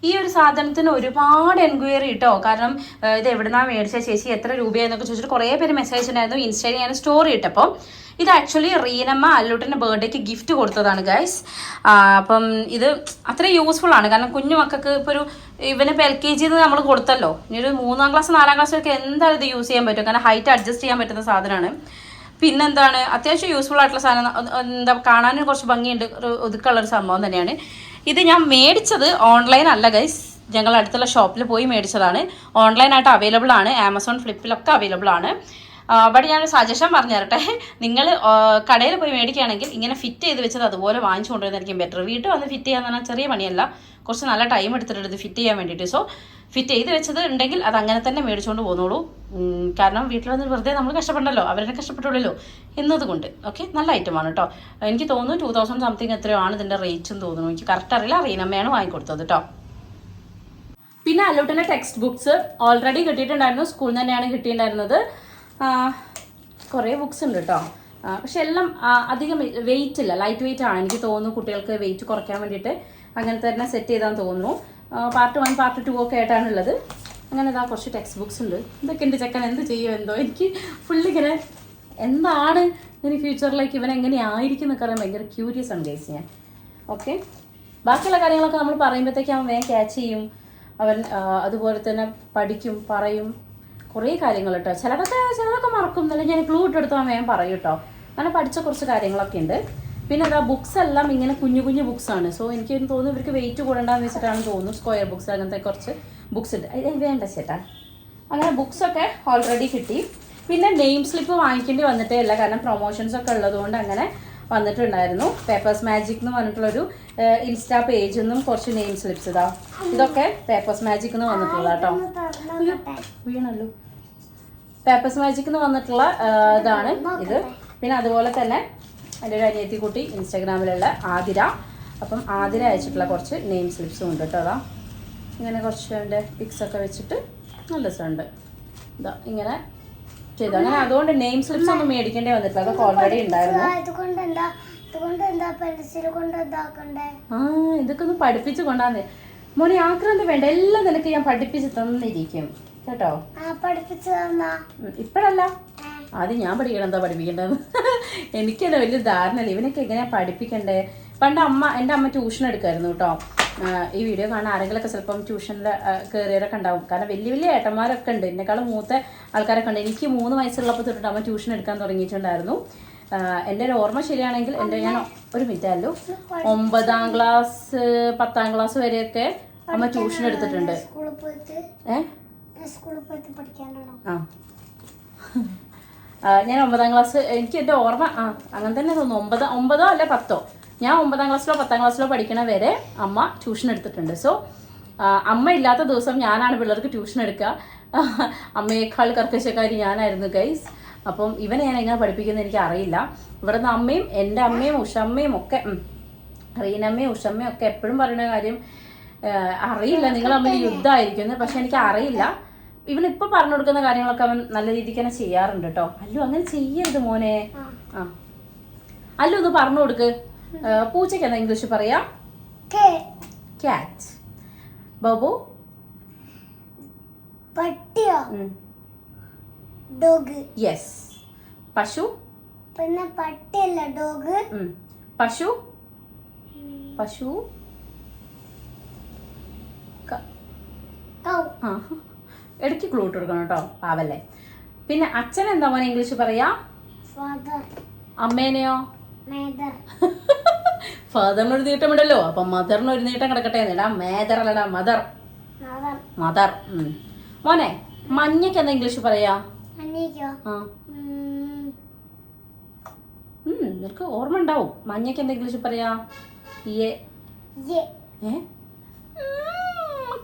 [SPEAKER 1] ഈ ഒരു സാധനത്തിന് ഒരുപാട് എൻക്വയറി കിട്ടോ. കാരണം ഇത് എവിടുന്നാ മേടിച്ച ചേച്ചി, എത്ര രൂപയാന്നൊക്കെ ചോദിച്ചിട്ട് കുറേ പേര് മെസ്സേജ് ഉണ്ടായിരുന്നു. ഇൻസ്റ്റയിൽ ഞാൻ സ്റ്റോറി ഇട്ടപ്പോൾ ഇത് ആക്ച്വലി റീനമ്മ അല്ലൂട്ടിൻ്റെ ബർത്ത്ഡേക്ക് ഗിഫ്റ്റ് കൊടുത്തതാണ് ഗൈസ്. അപ്പം ഇത് അത്ര യൂസ്ഫുൾ ആണ്. കാരണം കുഞ്ഞു മക്കൾക്ക് ഇപ്പോൾ ഇവന് ഇപ്പോൾ LKG നമ്മൾ കൊടുത്തല്ലോ, ഇനി ഒരു 3ാം ക്ലാസ് 4ാം ക്ലാസ്സിലൊക്കെ എന്തായാലും ഇത് യൂസ് ചെയ്യാൻ പറ്റും. കാരണം ഹൈറ്റ് അഡ്ജസ്റ്റ് ചെയ്യാൻ പറ്റുന്ന സാധനമാണ്. പിന്നെന്താണ്, അത്യാവശ്യം യൂസ്ഫുൾ ആയിട്ടുള്ള സാധനം. എന്താ കാണാനും കുറച്ച് ഭംഗിയുണ്ട്, ഒരു ഒതുക്കുള്ളൊരു സംഭവം തന്നെയാണ്. ഇത് ഞാൻ മേടിച്ചത് ഓൺലൈൻ അല്ല ഗൈസ്, ഞങ്ങൾ അടുത്തുള്ള ഷോപ്പിൽ പോയി മേടിച്ചതാണ്. ഓൺലൈനായിട്ട് അവൈലബിൾ ആണ്, ആമസോൺ ഫ്ലിപ്പിലൊക്കെ അവൈലബിൾ ആണ്. ബട്ട് ഞാനൊരു സജഷൻ പറഞ്ഞു തരട്ടെ, നിങ്ങൾ കടയിൽ പോയി മേടിക്കുകയാണെങ്കിൽ ഇങ്ങനെ ഫിറ്റ് ചെയ്ത് വെച്ചത് അതുപോലെ വാങ്ങിച്ചു കൊണ്ടുവരുന്നതായിരിക്കും ബെറ്റർ. വീട്ടിൽ വന്ന് ഫിറ്റ് ചെയ്യാന്ന് പറഞ്ഞാൽ ചെറിയ പണിയല്ല, കുറച്ച് നല്ല ടൈം എടുത്തിട്ട് ഫിറ്റ് ചെയ്യാൻ വേണ്ടിയിട്ട്. സോ ഫിറ്റ് ചെയ്ത് വെച്ചത് ഉണ്ടെങ്കിൽ അത് അങ്ങനെ തന്നെ മേടിച്ചുകൊണ്ട് പോകുന്നുള്ളൂ. കാരണം വീട്ടിൽ വന്ന് വെറുതെ നമ്മൾ കഷ്ടപ്പെടണ്ടല്ലോ, അവരെ കഷ്ടപ്പെട്ടുള്ളൂ എന്നതുകൊണ്ട്. ഓക്കെ, നല്ല ഐറ്റമാണ് കേട്ടോ. എനിക്ക് തോന്നുന്നു 2000 സംതിങ് എത്രയോ ആണ് ഇതിൻ്റെ റേറ്റും തോന്നുന്നു. എനിക്ക് കറക്റ്റ് അറിയില്ല, റീനമ്മയാണ് വാങ്ങിക്കൊടുത്തത് കേട്ടോ. പിന്നെ അല്ലൂട്ടിൻ്റെ ടെക്സ്റ്റ് ബുക്സ് ഓൾറെഡി കിട്ടിയിട്ടുണ്ടായിരുന്നു, സ്കൂളിൽ നിന്ന് തന്നെയാണ് കിട്ടിയിട്ടുണ്ടായിരുന്നത്. കുറേ ബുക്സ് ഉണ്ട് കേട്ടോ. പക്ഷെ എല്ലാം അധികം വെയിറ്റ് ഇല്ല, ലൈറ്റ് വെയിറ്റ് ആണ്. എനിക്ക് തോന്നുന്നു കുട്ടികൾക്ക് വെയിറ്റ് കുറയ്ക്കാൻ വേണ്ടിയിട്ട് അങ്ങനെ തന്നെ സെറ്റ് ചെയ്താന്ന് തോന്നുന്നു. പാർട്ട് 1 പാർട്ട് 2 ഒക്കെ ആയിട്ടാണുള്ളത്. അങ്ങനെ ഇതാ കുറച്ച് ടെക്സ്റ്റ് ബുക്സ് ഉണ്ട്. ഇതൊക്കെ എൻ്റെ ചെക്കൻ എന്ത് ചെയ്യുമോ എന്തോ, എനിക്ക് ഫുള്ളിങ്ങനെ എന്താണ് ഇനി ഫ്യൂച്ചറിലേക്ക് ഇവൻ എങ്ങനെയായിരിക്കും എന്നൊക്കെ അറിയാൻ ഭയങ്കര ക്യൂരിയസ് ആണ് ഗൈസ് ഞാൻ. ഓക്കെ, ബാക്കിയുള്ള കാര്യങ്ങളൊക്കെ നമ്മൾ പറയുമ്പോഴത്തേക്ക് അവൻ വേഗം ക്യാച്ച് ചെയ്യും. അവൻ അതുപോലെ തന്നെ പഠിക്കും, പറയും കുറേ കാര്യങ്ങൾ കേട്ടോ. ചിലതൊക്കെ മറക്കും, എന്നല്ല ഞാൻ ക്ലൂ ഇട്ടെടുത്ത് അവൻ വേഗം പറയും കേട്ടോ. അങ്ങനെ പഠിച്ച കുറച്ച് കാര്യങ്ങളൊക്കെ ഉണ്ട്. പിന്നെ അതാ ബുക്സ് എല്ലാം ഇങ്ങനെ കുഞ്ഞു കുഞ്ഞു ബുക്സ് ആണ്. സോ എനിക്ക് തോന്നുന്നു ഇവർക്ക് വെയിറ്റ് കൂടണ്ടെന്ന് വെച്ചിട്ടാണ് തോന്നുന്നു സ്ക്വയർ ബുക്സ് അങ്ങനത്തെ കുറച്ച് ബുക്സ് ഉണ്ട്. വേണ്ട ചേട്ടാ. അങ്ങനെ ബുക്സൊക്കെ ഓൾറെഡി കിട്ടി. പിന്നെ നെയിം സ്ലിപ്പ് വാങ്ങിക്കേണ്ടി വന്നിട്ടേ ഇല്ല, കാരണം പ്രൊമോഷൻസ് ഒക്കെ ഉള്ളതുകൊണ്ട് അങ്ങനെ വന്നിട്ടുണ്ടായിരുന്നു. പേപ്പേഴ്സ് മാജിക് എന്ന് പറഞ്ഞിട്ടുള്ളൊരു ഇൻസ്റ്റാ പേജിൽ നിന്നും കുറച്ച് നെയിം സ്ലിപ്സ് ഇതാ. ഇതൊക്കെ പേപ്പേഴ്സ് മാജിക് എന്ന് വന്നിട്ടുള്ള കേട്ടോ. വീണല്ലോ. പേപ്പേഴ്സ് മാജിക് എന്ന് വന്നിട്ടുള്ള ഇതാണ് ഇത്. പിന്നെ അതുപോലെ തന്നെ എൻ്റെ ഒരു അനിയത്തിക്കുട്ടി ഇൻസ്റ്റാഗ്രാമിലുള്ള ആതിര. അപ്പം ആതിര അയച്ചിട്ടുള്ള കുറച്ച് നെയിം സ്ലിപ്സും ഉണ്ട് കേട്ടോ. അതാ ഇങ്ങനെ കുറച്ച് എൻ്റെ പിക്സൊക്കെ വെച്ചിട്ട് നല്ല രസമുണ്ട്. ഇതാ ഇങ്ങനെ ചെയ്തു. അങ്ങനെ അതുകൊണ്ട് നെയിം സ്ലിപ്സ് ഒന്നും മേടിക്കേണ്ടി വന്നിട്ടില്ല, അതൊക്കെ ഓൾറെഡി ഉണ്ടായിരുന്നു. ഇതൊക്കെ ഒന്ന് പഠിപ്പിച്ചു കൊണ്ടാന്ന് മോനെ. ആക്രാന്തി വേണ്ട, എല്ലാം നിനക്ക് ഞാൻ പഠിപ്പിച്ച് തന്നിരിക്കും കേട്ടോ. ഇപ്പഴല്ല, ആദ്യം ഞാൻ പഠിക്കണം എന്താ പഠിപ്പിക്കേണ്ടതെന്ന്. എനിക്കല്ല വലിയ ധാരണയില്ല ഇവനൊക്കെ എങ്ങനെയാ പഠിപ്പിക്കണ്ടേ. പണ്ട് എൻ്റെ അമ്മ ട്യൂഷൻ എടുക്കായിരുന്നു കേട്ടോ. ഈ വീഡിയോ കാണാൻ ആരെങ്കിലുമൊക്കെ ചിലപ്പം ട്യൂഷനിൽ കയറിയവരൊക്കെ ഉണ്ടാവും. കാരണം വലിയ വലിയ ഏട്ടന്മാരൊക്കെ ഉണ്ട്, എന്നെക്കാളും മൂത്ത ആൾക്കാരൊക്കെ ഉണ്ട്. എനിക്ക് 3 വയസ്സുള്ളപ്പോൾ തൊട്ടിട്ട് അമ്മ ട്യൂഷൻ എടുക്കാൻ തുടങ്ങിയിട്ടുണ്ടായിരുന്നു. എൻ്റെ ഒരു ഓർമ്മ ശരിയാണെങ്കിൽ ഞാൻ ഒരു മിനിറ്റല്ലോ 9ാം ക്ലാസ് 10ാം ക്ലാസ് വരെയൊക്കെ അമ്മ ട്യൂഷൻ എടുത്തിട്ടുണ്ട്. ഞാൻ 9ാം ക്ലാസ്, എനിക്ക് എൻ്റെ ഓർമ്മ അങ്ങനെ തന്നെ തോന്നുന്നു. 9 അല്ല 10. ഞാൻ 9ാം ക്ലാസ്സിലോ 10ാം ക്ലാസ്സിലോ പഠിക്കണ വരെ അമ്മ ട്യൂഷൻ എടുത്തിട്ടുണ്ട്. സോ അമ്മ ഇല്ലാത്ത ദിവസം ഞാനാണ് പിള്ളേർക്ക് ട്യൂഷൻ എടുക്കുക. അമ്മയേക്കാൾ കർക്കശക്കാരി ഞാനായിരുന്നു ഗൈസ്. അപ്പം ഇവനെ ഞാൻ എങ്ങനെ പഠിപ്പിക്കുന്നത് എനിക്ക് അറിയില്ല. ഇവിടുന്ന് അമ്മയും എൻ്റെ അമ്മയും ഉഷമ്മയും ഒക്കെ റീനമ്മയും ഉഷമ്മയും ഒക്കെ എപ്പോഴും പറയുന്ന കാര്യം അറിയില്ല, നിങ്ങൾ തമ്മിൽ യുദ്ധമായിരിക്കുന്നു. പക്ഷെ എനിക്ക് അറിയില്ല. ഇവനിപ്പോൾ പറഞ്ഞു കൊടുക്കുന്ന കാര്യങ്ങളൊക്കെ അവൻ നല്ല രീതിക്ക് തന്നെ ചെയ്യാറുണ്ട് കേട്ടോ. അല്ലു അങ്ങനെ ചെയ്യരുത് മോനെ. അല്ലു ഒന്ന് പറഞ്ഞു കൊടുക്ക്. പൂച്ചയ്ക്ക് എന്താ ഇംഗ്ലീഷ് പറയാ? ക്യാറ്റ്. ബാബു
[SPEAKER 2] പട്ടിയോ? ഡോഗ്.
[SPEAKER 1] യെസ്. പശു?
[SPEAKER 2] പിന്നെ പട്ടിയല്ല, ഡോഗ്.
[SPEAKER 1] പശു പശു ഇടയ്ക്ക് ക്ലൂ ഇട്ട് കൊടുക്കണം കേട്ടോ, പാവല്ലേ. പിന്നെ അച്ഛൻ എന്താ മോനെ ഇംഗ്ലീഷ് പറയാ? അമ്മേനെയോ? ഫാദറിന് ഒരു നീട്ടമുണ്ടല്ലോ, അപ്പൊ മദറിന് ഒരു നീട്ടം കിടക്കട്ടെ എന്നിടാ. മേദർ അല്ലടാ, മദർ. മദർ. മോനെ മഞ്ഞക്ക് എന്താ ഇംഗ്ലീഷ് പറയാ? നിനക്ക് ഓർമ്മ ഉണ്ടാവും. മഞ്ഞക്ക് എന്താ ഇംഗ്ലീഷ് പറയാ?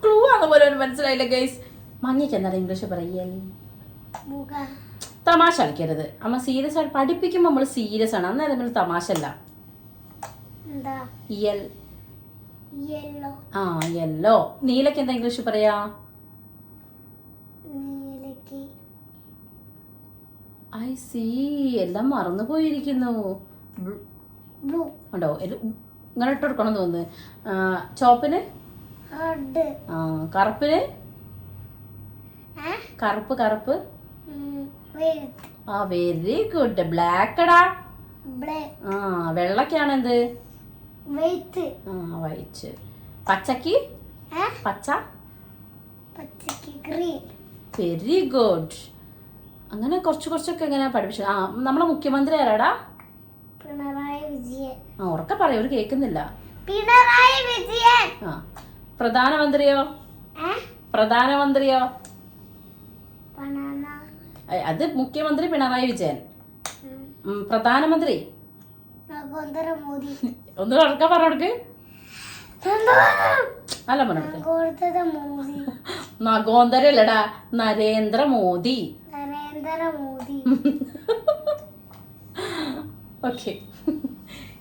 [SPEAKER 1] ക്ലൂ ആണെന്ന് പോലെ മനസ്സിലായില്ല ഗൈസ്. മഞ്ഞക്ക് എന്താ ഇംഗ്ലീഷ് പറയാ? തമാശ കളിക്കരുത് അമ്മ. സീരിയസ് ആയിട്ട് പഠിപ്പിക്കുമ്പോ നമ്മള് സീരിയസ് ആണ്, അന്നേരം നമ്മൾ തമാശ അല്ല. യെല്ലോ. നീലക്ക് എന്താ ഇംഗ്ലീഷ് പറയാ? ഐ സീ, എല്ലാം മറന്നു പോയിരിക്കുന്നു. ഉണ്ടോ? ഇങ്ങനെ ഇട്ട് കൊടുക്കണം തോന്നുന്നു. ചോപ്പിന്? കറുപ്പിന്? കറുപ്പ്. Very good. ബ്ലാക്കടാ. വെള്ളക്കാണ് എന്ത്? വൈറ്റ്. പച്ചക്ക്? പച്ച. Very good. അങ്ങനെ കുറച്ചൊക്കെ എങ്ങനെയാ പഠിപ്പിച്ചത്? നമ്മളെ മുഖ്യമന്ത്രി ആരാടാ?
[SPEAKER 2] പിണറായി വിജയൻ.
[SPEAKER 1] ഉറക്കെ പറയൂ, ഒരു കേൾക്കുന്നില്ല.
[SPEAKER 2] പിണറായി വിജയൻ.
[SPEAKER 1] പ്രധാനമന്ത്രിയോ? അത് മുഖ്യമന്ത്രി പിണറായി വിജയൻ. പ്രധാനമന്ത്രി ഒന്ന് ഉറക്കെ പറഞ്ഞോടുക്ക്. അല്ല പറഞ്ഞോടുക്ക്. നഗോന്തരല്ലടാ, നരേന്ദ്രമോദി. ഓക്കെ.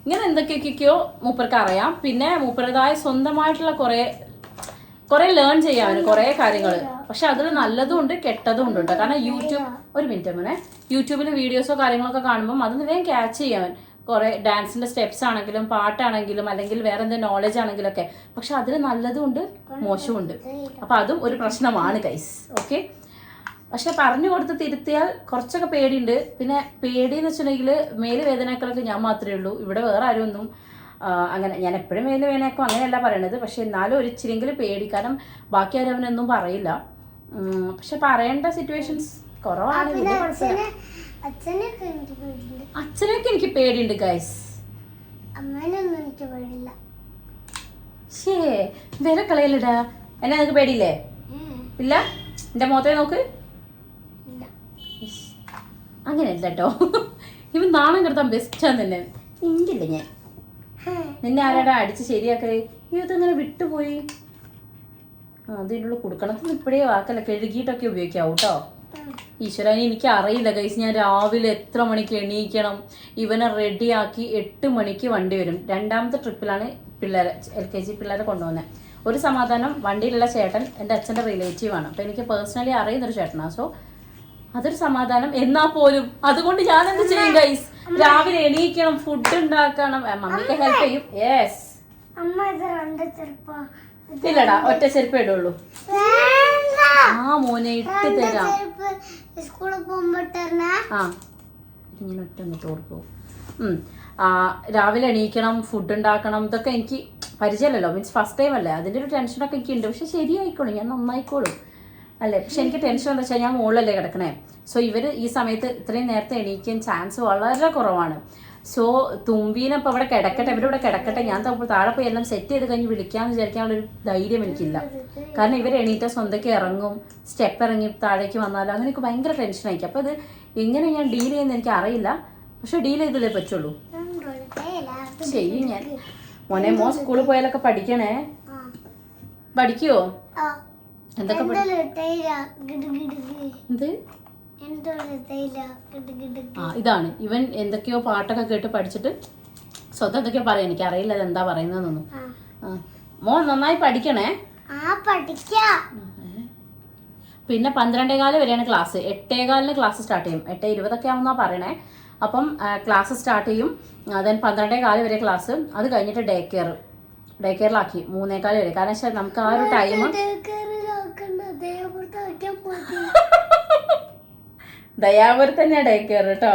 [SPEAKER 1] ഇങ്ങനെ എന്തൊക്കെയൊക്കെയോ മൂപ്പർക്ക് അറിയാം. പിന്നെ മൂപ്പരുടേതായ സ്വന്തമായിട്ടുള്ള കുറെ ലേൺ ചെയ്യാൻ കുറെ കാര്യങ്ങൾ. പക്ഷെ അതിൽ നല്ലതും ഉണ്ട് കെട്ടതും ഉണ്ട് കേട്ടോ. കാരണം യൂട്യൂബ്, ഒരു മിനിറ്റ് മോനെ, യൂട്യൂബിൽ വീഡിയോസോ കാര്യങ്ങളൊക്കെ കാണുമ്പോൾ അതൊന്ന് വേഗം ക്യാച്ച് ചെയ്യാൻ കുറെ ഡാൻസിന്റെ സ്റ്റെപ്സ് ആണെങ്കിലും പാട്ടാണെങ്കിലും അല്ലെങ്കിൽ വേറെ എന്തെങ്കിലും നോളജ് ആണെങ്കിലും ഒക്കെ. പക്ഷെ അതിൽ നല്ലതും ഉണ്ട് മോശവും ഉണ്ട്. അപ്പൊ അതും ഒരു പ്രശ്നമാണ് ഗൈസ്. ഓക്കെ, പക്ഷെ പറഞ്ഞു കൊടുത്ത് തിരുത്തിയാൽ കുറച്ചൊക്കെ പേടിയുണ്ട്. പിന്നെ പേടിയെന്ന് വെച്ചിട്ടുണ്ടെങ്കിൽ മേല് വേദനകളൊക്കെ ഞാൻ മാത്രമേ ഉള്ളൂ, ഇവിടെ വേറെ ആരും ഒന്നും അങ്ങനെ. ഞാൻ എപ്പോഴും മേല് വേദനയാക്കും അങ്ങനെയല്ല പറയണത്, പക്ഷെ എന്നാലും ഒരു ഇച്ചിരിയെങ്കിലും പേടി. കാരണം ബാക്കി ആരും അവനൊന്നും പറയില്ല. പക്ഷെ പറയേണ്ട സിറ്റുവേഷൻസ് കുറവാണ്. അച്ഛനൊക്കെ എനിക്ക് പേടിയുണ്ട് ഗൈസ്. ശേ വില കളയല്ലടാ. എന്നെ നിനക്ക് പേടിയില്ലേ? ഇല്ല, എന്റെ മുഖത്തെ നോക്ക്. അങ്ങനെയല്ല കേട്ടോ, ഇവൻ നാണം കിടത്താൻ ബെസ്റ്റാന്ന് തന്നെ. ഇങ്കില്ല ഞാൻ നിന്നെ ആരാടാ അടിച്ച് ശരിയാക്കലേ? ഇതങ്ങനെ വിട്ടുപോയി. അതിനുള്ള കൊടുക്കണത്തിന് ഇപ്പോഴേ വാക്കല്ല, കഴുകിയിട്ടൊക്കെ ഉപയോഗിക്കാവൂ കേട്ടോ. ഈശ്വരനെ എനിക്ക് അറിയില്ല ഗൈസ്. ഞാൻ രാവിലെ എത്ര മണിക്ക് എണീക്കണം, ഇവനെ റെഡിയാക്കി 8 മണിക്ക് വണ്ടി വരും. 2ാമത്തെ ട്രിപ്പിലാണ് പിള്ളേരെ LKG പിള്ളേരെ കൊണ്ടുപോകുന്നത്. ഒരു സമാധാനം, വണ്ടിയിലുള്ള ചേട്ടൻ എൻ്റെ അച്ഛൻ്റെ റിലേറ്റീവാണ്. അപ്പം എനിക്ക് പേഴ്സണലി അറിയുന്നൊരു ചേട്ടനാണ്. സോ അതൊരു സമാധാനം. എന്നാ പോലും അതുകൊണ്ട് ഞാൻ എന്ത് ചെയ്യും ഗൈസ്? രാവിലെ എണീക്കണം, ഫുഡ് ഉണ്ടാക്കണം, മമ്മിക്ക് ഹെൽപ്പ് ചെയ്യും. യെസ്, ഇല്ലടാ ഒറ്റ ചെരുപ്പേ ഇടുള്ളൂ. ആ മോനെ ഇട്ട് തരാം. ആ ഇങ്ങനെ ഒറ്റ ഒന്നിട്ട് കൊടുക്കൂ. രാവിലെ എണീക്കണം, ഫുഡ് ഉണ്ടാക്കണം, ഇതൊക്കെ എനിക്ക് പരിചയമല്ലല്ലോ. മീൻസ് ഫസ്റ്റ് ടൈം അല്ലേ, അതിൻ്റെ ഒരു ടെൻഷനൊക്കെ എനിക്ക് ഉണ്ട്. പക്ഷെ ശരിയായിക്കോളും, ഞാൻ നന്നായിക്കോളും അല്ലേ. പക്ഷെ എനിക്ക് ടെൻഷൻ എന്താ വെച്ചാൽ ഞാൻ മുകളിലല്ലേ കിടക്കണേ. സോ ഇവർ ഈ സമയത്ത് ഇത്രയും നേരത്തെ എണീക്കാൻ ചാൻസ് വളരെ കുറവാണ്. സോ തുമ്പീനെ ഇപ്പോൾ ഇവിടെ കിടക്കട്ടെ, ഇവരിവിടെ കിടക്കട്ടെ, ഞാൻ താഴെ പോയി എല്ലാം സെറ്റ് ചെയ്ത് കഴിഞ്ഞ് വിളിക്കാമെന്ന് വിചാരിക്കാനുള്ളൊരു ധൈര്യം എനിക്കില്ല. കാരണം ഇവർ എണീറ്റാൽ സ്വന്തಕ್ಕೆ ഇറങ്ങും, സ്റ്റെപ്പ് ഇറങ്ങി താഴേക്ക് വന്നാലോ, അങ്ങനെയൊക്കെ ഭയങ്കര ടെൻഷനായിരിക്കും. അപ്പോൾ ഇത് എങ്ങനെ ഞാൻ ഡീൽ ചെയ്യുന്നത് എനിക്ക് അറിയില്ല. പക്ഷെ ഡീൽ ചെയ്തല്ലേ പറ്റുള്ളൂ. ചെയ്യും ഞാൻ. മോൻ സ്കൂളിൽ പോയാലൊക്കെ പഠിക്കണേ. പഠിക്കുവോ? എന്തൊക്കെ ഇതാണ് ഇവൻ എന്തൊക്കെയോ പാട്ടൊക്കെ കേട്ട് പഠിച്ചിട്ട് സ്വന്തം എന്തൊക്കെയോ പറയാം. എനിക്ക് അറിയില്ല അതെന്താ പറയുന്നതെന്നൊന്നും. മോൻ നന്നായി പഠിക്കണേ. പിന്നെ 12:15 വരെയാണ് ക്ലാസ്. 8:15 ക്ലാസ് സ്റ്റാർട്ട് ചെയ്യും. 8:20 ആവുന്നാ പറയണേ. അപ്പം ക്ലാസ് സ്റ്റാർട്ട് ചെയ്യും. ദെൻ 12:15 വരെ ക്ലാസ്. അത് കഴിഞ്ഞിട്ട് ഡേ കെയറിലാക്കി 3:15 വരെ. കാരണം വെച്ചാൽ നമുക്ക് ആ ഒരു ടൈം ദയാപുരത്ത് തന്നെയാണ് ഡേ കെയർ കേട്ടോ.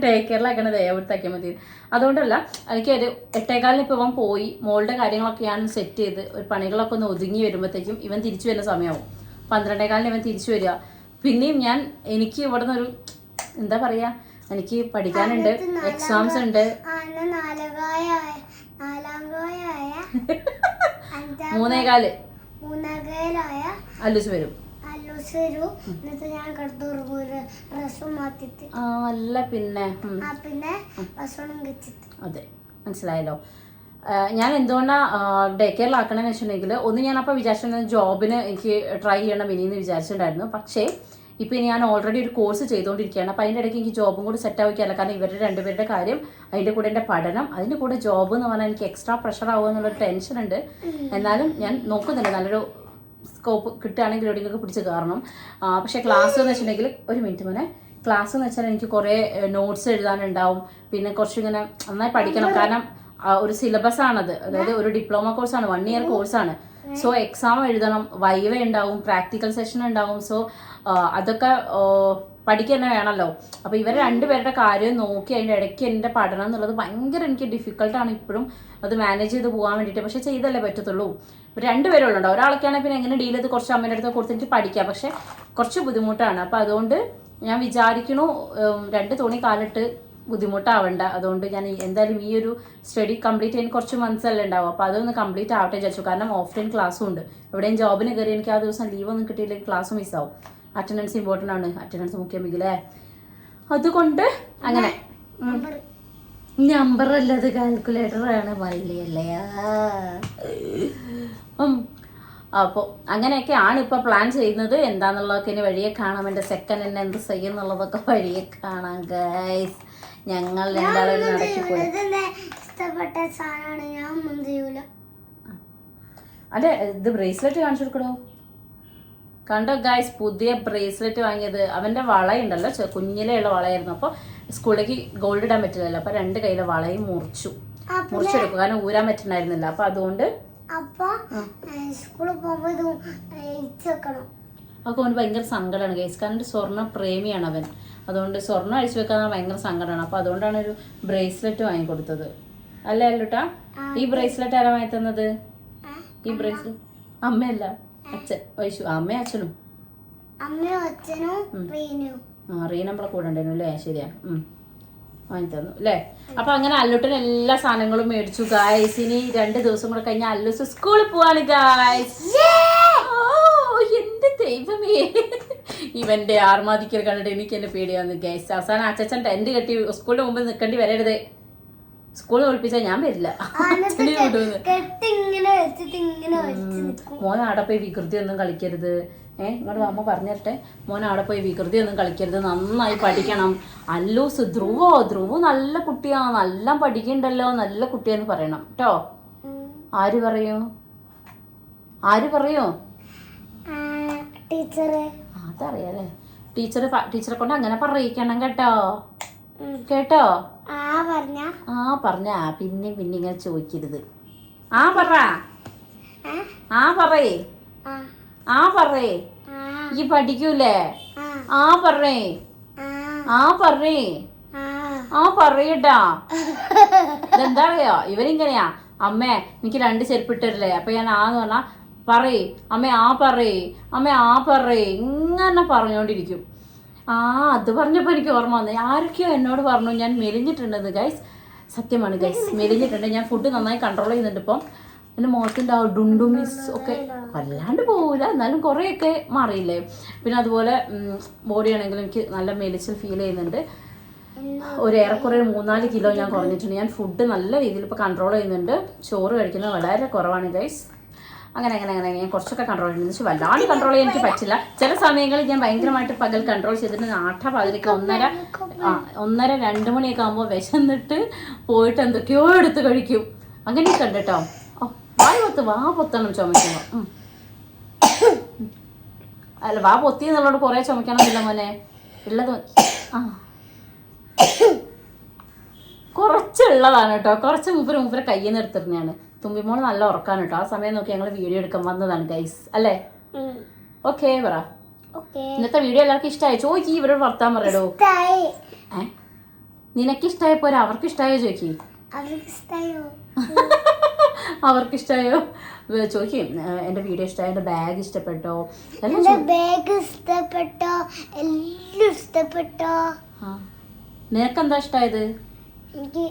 [SPEAKER 1] ഡേ കെയറിലാക്കണ ദയാപുരത്താക്കിയാൽ മതി. അതുകൊണ്ടല്ല, എനിക്ക് ഒരു 8:15 ഇപ്പോൾ ഇവൻ പോയി മോളുടെ കാര്യങ്ങളൊക്കെ ഞാൻ സെറ്റ് ചെയ്ത് ഒരു പണികളൊക്കെ ഒന്ന് ഒതുങ്ങി വരുമ്പോഴത്തേക്കും ഇവൻ തിരിച്ചു വരുന്ന സമയമാവും. 12:15 ഇവൻ തിരിച്ചു വരിക. പിന്നെയും എനിക്ക് ഇവിടുന്ന് ഒരു എന്താ പറയാ, എനിക്ക് പഠിക്കാനുണ്ട്, എക്സാംസ് ഉണ്ട്. 3:15 അല്ലൂസ് വരും. അല്ല പിന്നെ അതെ, മനസ്സിലായല്ലോ. ഞാൻ എന്തുകൊണ്ടാ ഡേ കെയറിലാക്കണമെന്ന് വെച്ചിട്ടുണ്ടെങ്കിൽ, ഒന്ന് ഞാൻ അപ്പോൾ വിചാരിച്ചിട്ടുണ്ടെങ്കിൽ ജോബിന് എനിക്ക് ട്രൈ ചെയ്യണം ഇനിയെന്ന് വിചാരിച്ചിട്ടുണ്ടായിരുന്നു. പക്ഷേ ഇപ്പം ഞാൻ ഓൾറെഡി ഒരു കോഴ്സ് ചെയ്തുകൊണ്ടിരിക്കുകയാണ്. അപ്പോൾ അതിൻ്റെ ഇടയ്ക്ക് എനിക്ക് ജോബും കൂടി സെറ്റ് ആവിക്കാറില്ല. കാരണം ഇവരുടെ 2 പേരുടെ കാര്യം, അതിൻ്റെ കൂടെ എൻ്റെ പഠനം, അതിൻ്റെ കൂടെ ജോബ് എന്ന് പറഞ്ഞാൽ എനിക്ക് എക്സ്ട്രാ പ്രഷർ ആവുക എന്നുള്ളൊരു ടെൻഷൻ ഉണ്ട്. എന്നാലും ഞാൻ നോക്കുന്നുണ്ട്, നല്ലൊരു സ്കോപ്പ് കിട്ടുകയാണെങ്കിൽ എവിടെയെങ്കിലും പിടിച്ച് കയറണം. പക്ഷേ ക്ലാസ് എന്ന് വെച്ചിട്ടുണ്ടെങ്കിൽ, ഒരു മിനിറ്റ് മോനെ, ക്ലാസ് എന്ന് വെച്ചാൽ എനിക്ക് കുറേ നോട്ട്സ് എഴുതാനുണ്ടാവും. പിന്നെ കുറച്ചിങ്ങനെ നന്നായി പഠിക്കണം. കാരണം ഒരു സിലബസ് ആണത്. അതായത് ഒരു ഡിപ്ലോമ കോഴ്സാണ്, 1 ഇയർ കോഴ്സാണ്. സോ എക്സാം എഴുതണം, വൈവ ഉണ്ടാവും, പ്രാക്ടിക്കൽ സെഷൻ ഉണ്ടാവും. സോ അതൊക്കെ പഠിക്കുക തന്നെ വേണമല്ലോ. അപ്പോൾ ഇവർ 2 പേരുടെ കാര്യം നോക്കി അതിൻ്റെ ഇടയ്ക്ക് എൻ്റെ പഠനം എന്നുള്ളത് ഭയങ്കര എനിക്ക് ഡിഫിക്കൽട്ടാണ് ഇപ്പോഴും അത് മാനേജ് ചെയ്ത് പോകാൻ വേണ്ടിയിട്ട്. പക്ഷേ ചെയ്തല്ലേ പറ്റത്തുള്ളൂ. 2 പേരുള്ളൂ. ഒരാളൊക്കെയാണെങ്കിൽ പിന്നെ എങ്ങനെ ഡീൽ ചെയ്ത് കുറച്ച് അമ്മേൻ്റെ അടുത്ത് കൊടുത്തിട്ട് പഠിക്കാം. പക്ഷേ കുറച്ച് ബുദ്ധിമുട്ടാണ്. അപ്പോൾ അതുകൊണ്ട് ഞാൻ വിചാരിക്കണു 2 തുണി കാലിട്ട് ബുദ്ധിമുട്ടാവണ്ട. അതുകൊണ്ട് ഞാൻ എന്തായാലും ഈ ഒരു സ്റ്റഡി കംപ്ലീറ്റ് ചെയ്യാൻ കുറച്ച് മന്ത്സ് അല്ലേ ഉണ്ടാവും. അപ്പോൾ അതൊന്ന് കംപ്ലീറ്റ് ആവട്ടെ വിചാരിച്ചു. കാരണം ഓഫ്ലൈൻ ക്ലാസ്സും ഉണ്ട്. എവിടെയും ജോബിന് കയറി എനിക്ക് ആ ദിവസം ലീവൊന്നും കിട്ടിയില്ലെങ്കിൽ ക്ലാസ് മിസ്സാവും. അറ്റൻഡൻസ് ഇമ്പോർട്ടൻ്റ് ആണ്. അറ്റൻഡൻസ് മുഖ്യമെങ്കിലേ. അതുകൊണ്ട് അങ്ങനെ നമ്പർ അല്ലത് കാൽക്കുലേറ്ററാണ് മയിലല്ലേ. അപ്പോൾ അങ്ങനെയൊക്കെയാണ് ഇപ്പോൾ പ്ലാൻ ചെയ്യുന്നത്. എന്താണെന്നുള്ളതൊക്കെ ഇനി വഴിയെ കാണാം. എൻ്റെ സെക്കൻഡ് എന്നെ എന്ത് ചെയ്യുന്നുള്ളതൊക്കെ വഴിയെ കാണാം ഗൈസ്. ഞങ്ങൾ രണ്ടാളും നടക്കിപ്പോയി. അതെ, ഇത് ബ്രേസ്ലെറ്റ് കാണിച്ചു കൊടുക്കണോ? കണ്ടോ ഗായ്സ്, പുതിയ ബ്രേസ്ലെറ്റ് വാങ്ങിയത്. അവന്റെ വളയുണ്ടല്ലോ, കുഞ്ഞിലെയുള്ള വളയായിരുന്നു. അപ്പൊ സ്കൂളിലേക്ക് ഗോൾഡ് ഇടാൻ പറ്റില്ലല്ലോ, അപ്പൊ 2 കയ്യിലെ വളയും മുറിച്ചെടുക്കും, കാരണം ഊരാൻ പറ്റുന്നായിരുന്നില്ല. അപ്പൊ അതുകൊണ്ട്
[SPEAKER 2] സ്കൂളിൽ പോകുമ്പോൾ
[SPEAKER 1] അപ്പൊ അവന് ഭയങ്കര സങ്കടമാണ് ഗൈസ്, കാരണം ഒരു സ്വർണ്ണ പ്രേമിയാണ് അവൻ. അതുകൊണ്ട് സ്വർണ്ണം അഴിച്ചു വെക്കാൻ ഭയങ്കര സങ്കടമാണ്. അപ്പൊ അതുകൊണ്ടാണ് ഒരു ബ്രേസ്ലെറ്റ് വാങ്ങിക്കൊടുത്തത്. അല്ലേ അല്ലുട്ടാ? ഈ ബ്രേസ്ലെറ്റ് ആരാ വാങ്ങി തന്നത്? ഈ ബ്രേസ്ലെറ്റ് അമ്മയല്ല, അച്ഛൻ. വൈശു അമ്മയും അച്ഛനും. റീന നമ്മളെ കൂടെ ഉണ്ടായിരുന്നു അല്ലേ? ശരിയാ, വാങ്ങി തന്നു അല്ലേ? അപ്പൊ അങ്ങനെ അല്ലുട്ടിന് എല്ലാ സാധനങ്ങളും മേടിച്ചു ഗായ്സ്. ഇനി 2 ദിവസം കൂടെ കഴിഞ്ഞാൽ അല്ലൂസ് സ്കൂളിൽ പോവാണ് ഗായ്സ്. എന്റെ ദൈവമേ, ഇവന്റെ ആർമാദിക്കൽ കണ്ടിട്ട് എനിക്ക് എന്നെ പേടിയാവുന്നു ഗൈസ്. അവസാനം അച്ഛൻ ടെന്റ് കെട്ടി സ്കൂളിന് മുമ്പ് നിൽക്കേണ്ടി വരരുത്. സ്കൂളിൽ ഒളിപ്പിച്ചാൽ ഞാൻ വരില്ല. മോൻ അവിടെ പോയി വികൃതി ഒന്നും കളിക്കരുത്. ഇങ്ങോട്ട് അമ്മ പറഞ്ഞിട്ടെ, മോൻ അവിടെ പോയി വികൃതി ഒന്നും കളിക്കരുത്, നന്നായി പഠിക്കണം. അല്ലൂസ് ധ്രുവു നല്ല കുട്ടിയാണ്, നല്ല പഠിക്കണ്ടല്ലോ, നല്ല കുട്ടിയാന്ന് പറയണം കേട്ടോ. ആര് പറയൂ? അതറിയാലേ, ടീച്ചറെ കൊണ്ട് അങ്ങനെ പറയിക്കണം കേട്ടോ. പറഞ്ഞ പിന്നെ ഇങ്ങനെ ചോദിക്കരുത്. പറയേ ഈ പഠിക്കൂലേ? പറയട്ടാ. ഇതെന്താ അറിയോ, ഇവരിങ്ങനെയാ, അമ്മേ എനിക്ക് 2 ചെരുപ്പിട്ടല്ലേ. അപ്പൊ ഞാൻ ആന്ന് പറഞ്ഞാ പറയേ അമ്മേ, പറയേ ഇങ്ങനെ പറഞ്ഞോണ്ടിരിക്കും. അത് പറഞ്ഞപ്പോ എനിക്ക് ഓർമ്മ വന്നു, ആരൊക്കെയോ എന്നോട് പറഞ്ഞു ഞാൻ മെലിഞ്ഞിട്ടുണ്ടെന്ന് ഗൈസ്. സത്യമാണ് ഗൈസ്, മെലിഞ്ഞിട്ടുണ്ട്. ഞാൻ ഫുഡ് നന്നായി കൺട്രോൾ ചെയ്യുന്നുണ്ട് ഇപ്പം. എൻ്റെ മുഖത്തിൻ്റെ ആ ഡുണ്ടുമിസ് ഒക്കെ വല്ലാണ്ട് പോവില്ല, എന്നാലും കുറേയൊക്കെ മാറിയില്ലേ. പിന്നെ അതുപോലെ ബോഡി ആണെങ്കിലും എനിക്ക് നല്ല മെലിച്ചിൽ ഫീൽ ചെയ്യുന്നുണ്ട്. ഏറെക്കുറെ 3-4 കിലോ ഞാൻ കുറഞ്ഞിട്ടുണ്ട്. ഞാൻ ഫുഡ് നല്ല രീതിയിൽ ഇപ്പോൾ കൺട്രോൾ ചെയ്യുന്നുണ്ട്. ചോറ് കഴിക്കുന്നത് വളരെ കുറവാണ് ഗൈസ്. അങ്ങനെ ഞാൻ കുറച്ചൊക്കെ കൺട്രോൾ ചെയ്യുന്നത്. പക്ഷെ വല്ലാണ്ട് കൺട്രോൾ ചെയ്യാൻ എനിക്ക് പറ്റില്ല. ചില സമയങ്ങളിൽ ഞാൻ ഭയങ്കരമായിട്ട് പകൽ കൺട്രോൾ ചെയ്തിട്ട് 8-10 1:30-2 മണിയൊക്കെ ആകുമ്പോൾ വിശന്നിട്ട് പോയിട്ട് എന്തൊക്കെയോ എടുത്ത് കഴിക്കും. അങ്ങനെയൊക്കെ ഉണ്ട് കേട്ടോ. വാ പൊത്തണം ചുമക്കുമ്പോ. അല്ല, വാ പൊത്തി എന്നുള്ളോട് കുറെ ചുമക്കണമെന്നില്ല മോനെ, ഉള്ളത് കുറച്ചുള്ളതാണ് കേട്ടോ. കുറച്ച് മൂപ്പര് കയ്യിൽ നിന്ന് എടുത്തിരുന്നതാണ്. തുമ്പിമോള് നല്ല ഉറക്കാണ് കേട്ടോ. ആ സമയം നോക്കി ഞങ്ങൾ വീഡിയോ എടുക്കാൻ വന്നതാണ് ഗൈസ്, അല്ലേ? ഓക്കെ പറ. ഇന്നത്തെ വീഡിയോ എല്ലാവർക്കും ഇഷ്ടമായി? ചോദിക്കി, ഇവരോട് വർത്താൻ പറയടോ. നിനക്ക് ഇഷ്ടമായ പോലെ അവർക്ക് ഇഷ്ടമായോ ചോദിക്കി. അവർക്ക് ഇഷ്ടമായോ ചോദിക്കും. എന്റെ വീഡിയോ ഇഷ്ടമായോ, എന്റെ ബാഗ് ഇഷ്ടപ്പെട്ടോ, നിനക്കെന്താ ഇഷ്ടമായത്?
[SPEAKER 2] എനിക്ക്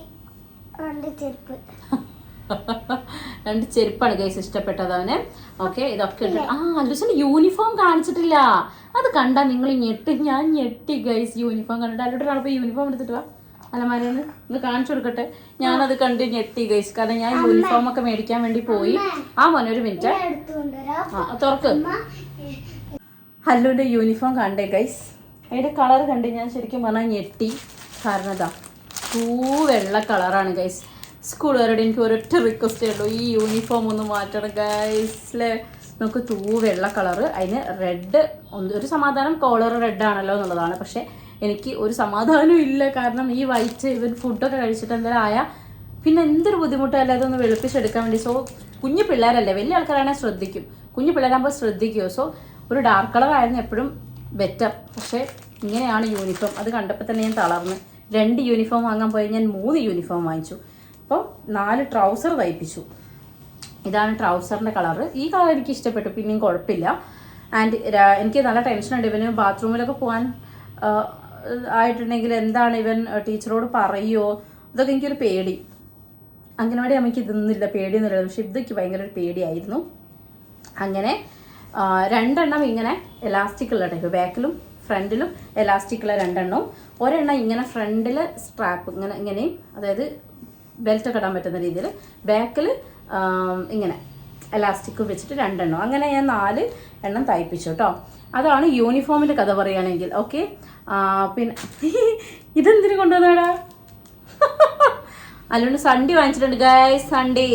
[SPEAKER 2] 2 ചെരുപ്പ്.
[SPEAKER 1] 2 ചെരുപ്പാണ് ഗൈസ് ഇഷ്ടപ്പെട്ടത് അവന്. ഓക്കെ, ഇതൊക്കെ അല്ലൂസിന്റെ യൂണിഫോം കാണിച്ചിട്ടില്ല. അത് കണ്ടാ നിങ്ങൾ ഞാൻ ഞെട്ടി ഗൈസ്. യൂണിഫോം കണ്ടിട്ട് അല്ലോട്ട് പോയി യൂണിഫോം എടുത്തിട്ട് വാ അലമാരന്ന് ഇത് കാണിച്ചു കൊടുക്കട്ടെ. ഞാനത് കണ്ട് ഞെട്ടി ഗൈസ്, കാരണം ഞാൻ യൂണിഫോം ഒക്കെ മേടിക്കാൻ വേണ്ടി പോയി. മോനെ ഒരു മിനിറ്റ് തുറക്ക്. ഹല്ലുവിന്റെ യൂണിഫോം കണ്ടേ ഗൈസ്, അതിന്റെ കളർ കണ്ട് ഞാൻ ശരിക്കും പറഞ്ഞാൽ ഞെട്ടി. കാരണം ഇതാ വെള്ള കളറാണ് ഗൈസ്. സ്കൂളുകാരോട് എനിക്ക് ഒരൊറ്റ റിക്വസ്റ്റേ ഉള്ളൂ, ഈ യൂണിഫോം ഒന്ന് മാറ്റണം ഗൈസിലെ. നമുക്ക് വെള്ള കളറ്, അതിന് റെഡ്. ഒരു സമാധാനം കോളർ റെഡ് ആണല്ലോ എന്നുള്ളതാണ്. പക്ഷെ എനിക്ക് ഒരു സമാധാനവും ഇല്ല, കാരണം ഈ വൈറ്റ് ഇവൻ ഫുഡൊക്കെ കഴിച്ചിട്ട് എന്തെങ്കിലും ആയാൽ പിന്നെ എന്തൊരു ബുദ്ധിമുട്ടല്ല അതൊന്ന് വെളുപ്പിച്ചെടുക്കാൻ വേണ്ടി. സോ കുഞ്ഞു പിള്ളേരല്ലേ, വലിയ ആൾക്കാരാണെങ്കിൽ ശ്രദ്ധിക്കും, കുഞ്ഞു പിള്ളേരാകുമ്പോൾ ശ്രദ്ധിക്കുമോ. സോ ഒരു ഡാർക്ക് കളർ ആയിരുന്നു എപ്പോഴും ബെറ്റർ. പക്ഷേ ഇങ്ങനെയാണ് യൂണിഫോം. അത് കണ്ടപ്പോൾ തന്നെ ഞാൻ തളർന്ന്. 2 യൂണിഫോം വാങ്ങാൻ പോയി ഞാൻ 3 യൂണിഫോം വാങ്ങിച്ചു. അപ്പോൾ 4 ട്രൗസർ തയ്പ്പിച്ചു. ഇതാണ് ട്രൗസറിൻ്റെ കളറ്. ഈ കളർ എനിക്ക് ഇഷ്ടപ്പെട്ടു, പിന്നെയും കുഴപ്പമില്ല. ആൻഡ് എനിക്ക് നല്ല ടെൻഷനുണ്ട്, ഇവന് ബാത്റൂമിലൊക്കെ പോകാൻ ആയിട്ടുണ്ടെങ്കിൽ എന്താണ് ഇവൻ ടീച്ചറോട് പറയുമോ, ഇതൊക്കെ എനിക്കൊരു പേടി. അംഗനവാടി അമ്മയ്ക്ക് ഇതൊന്നുമില്ല, പേടിയൊന്നുമില്ല. പക്ഷെ ഇതൊക്കെ ഭയങ്കര ഒരു പേടിയായിരുന്നു. അങ്ങനെ 2 എണ്ണം ഇങ്ങനെ എലാസ്റ്റിക് ഉള്ള ടൈപ്പ്, ബാക്കിലും ഫ്രണ്ടിലും എലാസ്റ്റിക് ഉള്ള 2 എണ്ണവും. ഒരെണ്ണം ഇങ്ങനെ ഫ്രണ്ടിൽ സ്ട്രാപ്പ് ഇങ്ങനെയും, അതായത് ബെൽറ്റൊക്കെ ഇടാൻ പറ്റുന്ന രീതിയിൽ, ബാക്കിൽ ഇങ്ങനെ എലാസ്റ്റിക് വെച്ചിട്ട് 2 എണ്ണം. അങ്ങനെ ഞാൻ 4 എണ്ണം തയ്പ്പിച്ചു കേട്ടോ. അതാണ് യൂണിഫോമിൻ്റെ കഥ പറയുകയാണെങ്കിൽ. ഓക്കെ, പിന്നെ ഇതെന്തിനു കൊണ്ടുവന്നാടാ? അല്ലുണ്ട് സൺഡേ വാങ്ങിച്ചിട്ടുണ്ട് ഗൈസ്. സൺഡേ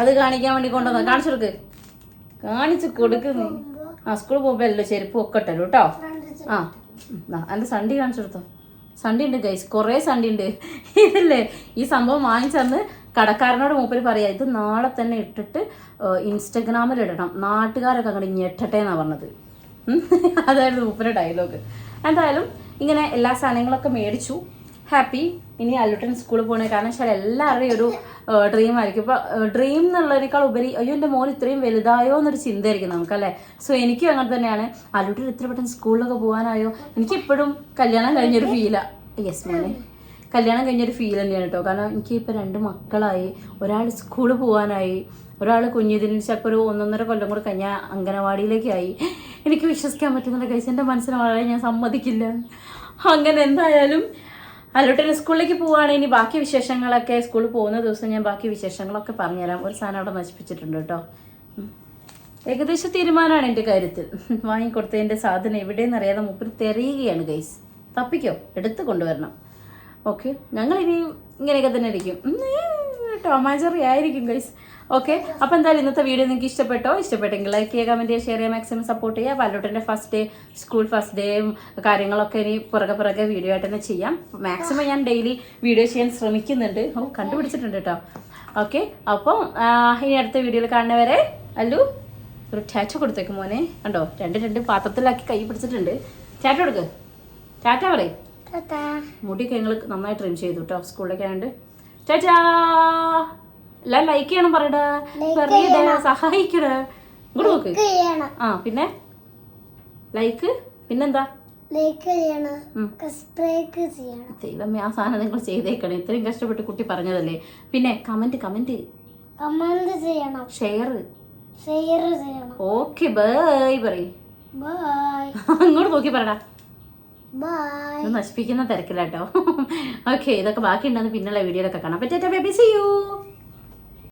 [SPEAKER 1] അത് കാണിക്കാൻ വേണ്ടി കൊണ്ടുവന്ന. കാണിച്ചു കൊടുക്ക്, കാണിച്ചു കൊടുക്കുന്നു. ആ സ്കൂളിൽ പോകുമ്പോൾ എല്ലാം ചെരുപ്പും ഒക്കെ ഇട്ടല്ലോ കേട്ടോ.
[SPEAKER 2] രണ്ട് ചെരുപ്പ്.
[SPEAKER 1] ആ എൻ്റെ സണ്ടി കാണിച്ചു കൊടുത്തോ. സണ്ടി ഉണ്ട് ഗൈസ്, കുറേ സണ്ടി ഉണ്ട്. ഇതല്ലേ ഈ സംഭവം വാങ്ങിച്ചന്ന് കടക്കാരനോട് മൂപ്പര് പറയാ ഇത് നാളെ തന്നെ ഇട്ടിട്ട് ഇൻസ്റ്റഗ്രാമിൽ ഇടണം, നാട്ടുകാരൊക്കെ അങ്ങോട്ട് ഞെട്ടട്ടെ എന്നാണ് പറഞ്ഞത്. അതായിരുന്നു മൂപ്പരുടെ ഡയലോഗ്. എന്തായാലും ഇങ്ങനെ എല്ലാ സാധനങ്ങളൊക്കെ മേടിച്ചു. ഹാപ്പി. ഇനി അല്ലുട്ടൻ സ്കൂളിൽ പോകണേ, കാരണം വെച്ചാൽ എല്ലാവരുടെയും ഒരു ഡ്രീം ആയിരിക്കും. ഇപ്പോൾ ഡ്രീം എന്നുള്ളതിനേക്കാൾ ഉപരി അയ്യോ എൻ്റെ മോൻ ഇത്രയും വലുതായോ എന്നൊരു ചിന്തയായിരിക്കും നമുക്കല്ലേ. സോ എനിക്കും അങ്ങനെ തന്നെയാണ്. അല്ലുട്ടൻ ഇത്ര പെട്ടെന്ന് സ്കൂളിലൊക്കെ പോകാനായോ. എനിക്കിപ്പോഴും കല്യാണം കഴിഞ്ഞൊരു ഫീലാണ്. യെസ് മോനെ, കല്യാണം കഴിഞ്ഞൊരു ഫീൽ തന്നെയാണ് കേട്ടോ. കാരണം എനിക്കിപ്പോൾ 2 മക്കളായി, ഒരാൾ സ്കൂളിൽ പോകാനായി, ഒരാൾ കുഞ്ഞിതിന് ചിലപ്പോൾ ഒരു 1.5 കൊല്ലം കൂടെ കഴിഞ്ഞാൽ അംഗനവാടിയിലേക്കായി. എനിക്ക് വിശ്വസിക്കാൻ പറ്റുന്നില്ല ഗൈസ്, എൻ്റെ മനസ്സിന് വളരെ ഞാൻ സമ്മതിക്കില്ല. അങ്ങനെ എന്തായാലും അല്ലുട്ടൻ സ്കൂളിലേക്ക് പോവുകയാണ്. ഇനി ബാക്കി വിശേഷങ്ങളൊക്കെ സ്കൂളിൽ പോകുന്ന ദിവസം ഞാൻ ബാക്കി വിശേഷങ്ങളൊക്കെ പറഞ്ഞുതരാം. ഒരു സാധനം അവിടെ നശിപ്പിച്ചിട്ടുണ്ട് കേട്ടോ. ഏകദേശം തീരുമാനമാണ് എൻ്റെ കാര്യത്തിൽ. വാങ്ങിക്കൊടുത്തതിൻ്റെ സാധനം എവിടെയെന്ന് അറിയാതെ മൂപ്പര് തെരയുകയാണ് ഗൈസ്. തപ്പിക്കോ, എടുത്ത് കൊണ്ടുവരണം. ഓക്കെ, ഞങ്ങളിനി ഇങ്ങനെയൊക്കെ തന്നെ ഇരിക്കും. ടോമാജറി ആയിരിക്കും ഗൈസ്. ഓക്കെ, അപ്പോൾ എന്തായാലും ഇന്നത്തെ വീഡിയോ നിങ്ങൾക്ക് ഇഷ്ടപ്പെട്ടെങ്കിൽ ലൈക്ക് ചെയ്യുക, കമൻറ്റ് ചെയ്യുക, ഷെയർ ചെയ്യുക, മാക്സിമം സപ്പോർട്ട് ചെയ്യുക. അല്ലുട്ടൻ്റെ ഫസ്റ്റ് ഡേ, സ്കൂൾ ഫസ്റ്റ് ഡേയും കാര്യങ്ങളൊക്കെ ഇനി പുറകെ വീഡിയോ ആയിട്ട് തന്നെ ചെയ്യാം. മാക്സിമം ഞാൻ ഡെയിലി വീഡിയോ ചെയ്യാൻ ശ്രമിക്കുന്നുണ്ട്. കണ്ടുപിടിച്ചിട്ടുണ്ട് കേട്ടോ. ഓക്കെ, അപ്പോൾ ഇനി അടുത്ത വീഡിയോയിൽ കാണുന്നവരെ അല്ലു ഒരു ടാറ്റ കൊടുത്തേക്കും മോനെ. കണ്ടോ, രണ്ട് പാത്രത്തിലാക്കി കൈ പിടിച്ചിട്ടുണ്ട്. ടാറ്റ കൊടുക്ക്, ടാറ്റ പറയും. മുടിയൊക്കെ ഞങ്ങൾ നന്നായി ട്രിം ചെയ്തു കേട്ടോ സ്കൂളിലേക്ക് ആയതുകൊണ്ട്. ടാറ്റാ. എല്ലാം ലൈക്ക് ചെയ്യണം, പറയടാ, സഹായിക്കടാ. ഇങ്ങോട്ട് നോക്ക്. ആ പിന്നെ ലൈക്ക്, പിന്നെന്താ ദൈവമേ ആ സാധനം നിങ്ങൾ ചെയ്തേക്കണേ. ഇത്രയും കഷ്ടപ്പെട്ട് കുട്ടി പറഞ്ഞതല്ലേ. പിന്നെ കമന്റ്
[SPEAKER 2] ചെയ്യണം,
[SPEAKER 1] ഷെയർ
[SPEAKER 2] ചെയ്യണം.
[SPEAKER 1] ഓക്കെ, ബൈ പറയ്. അങ്ങോട്ട് നോക്കി പറടാ. നശിപ്പിക്കുന്ന തിരക്കില്ല കേട്ടോ. ഓക്കെ, ഇതൊക്കെ ബാക്കി ഉണ്ടെന്ന് പിന്നുള്ള വീഡിയോയിലൊക്കെ കാണാം. പറ്റാ ബേബി, സീ യു.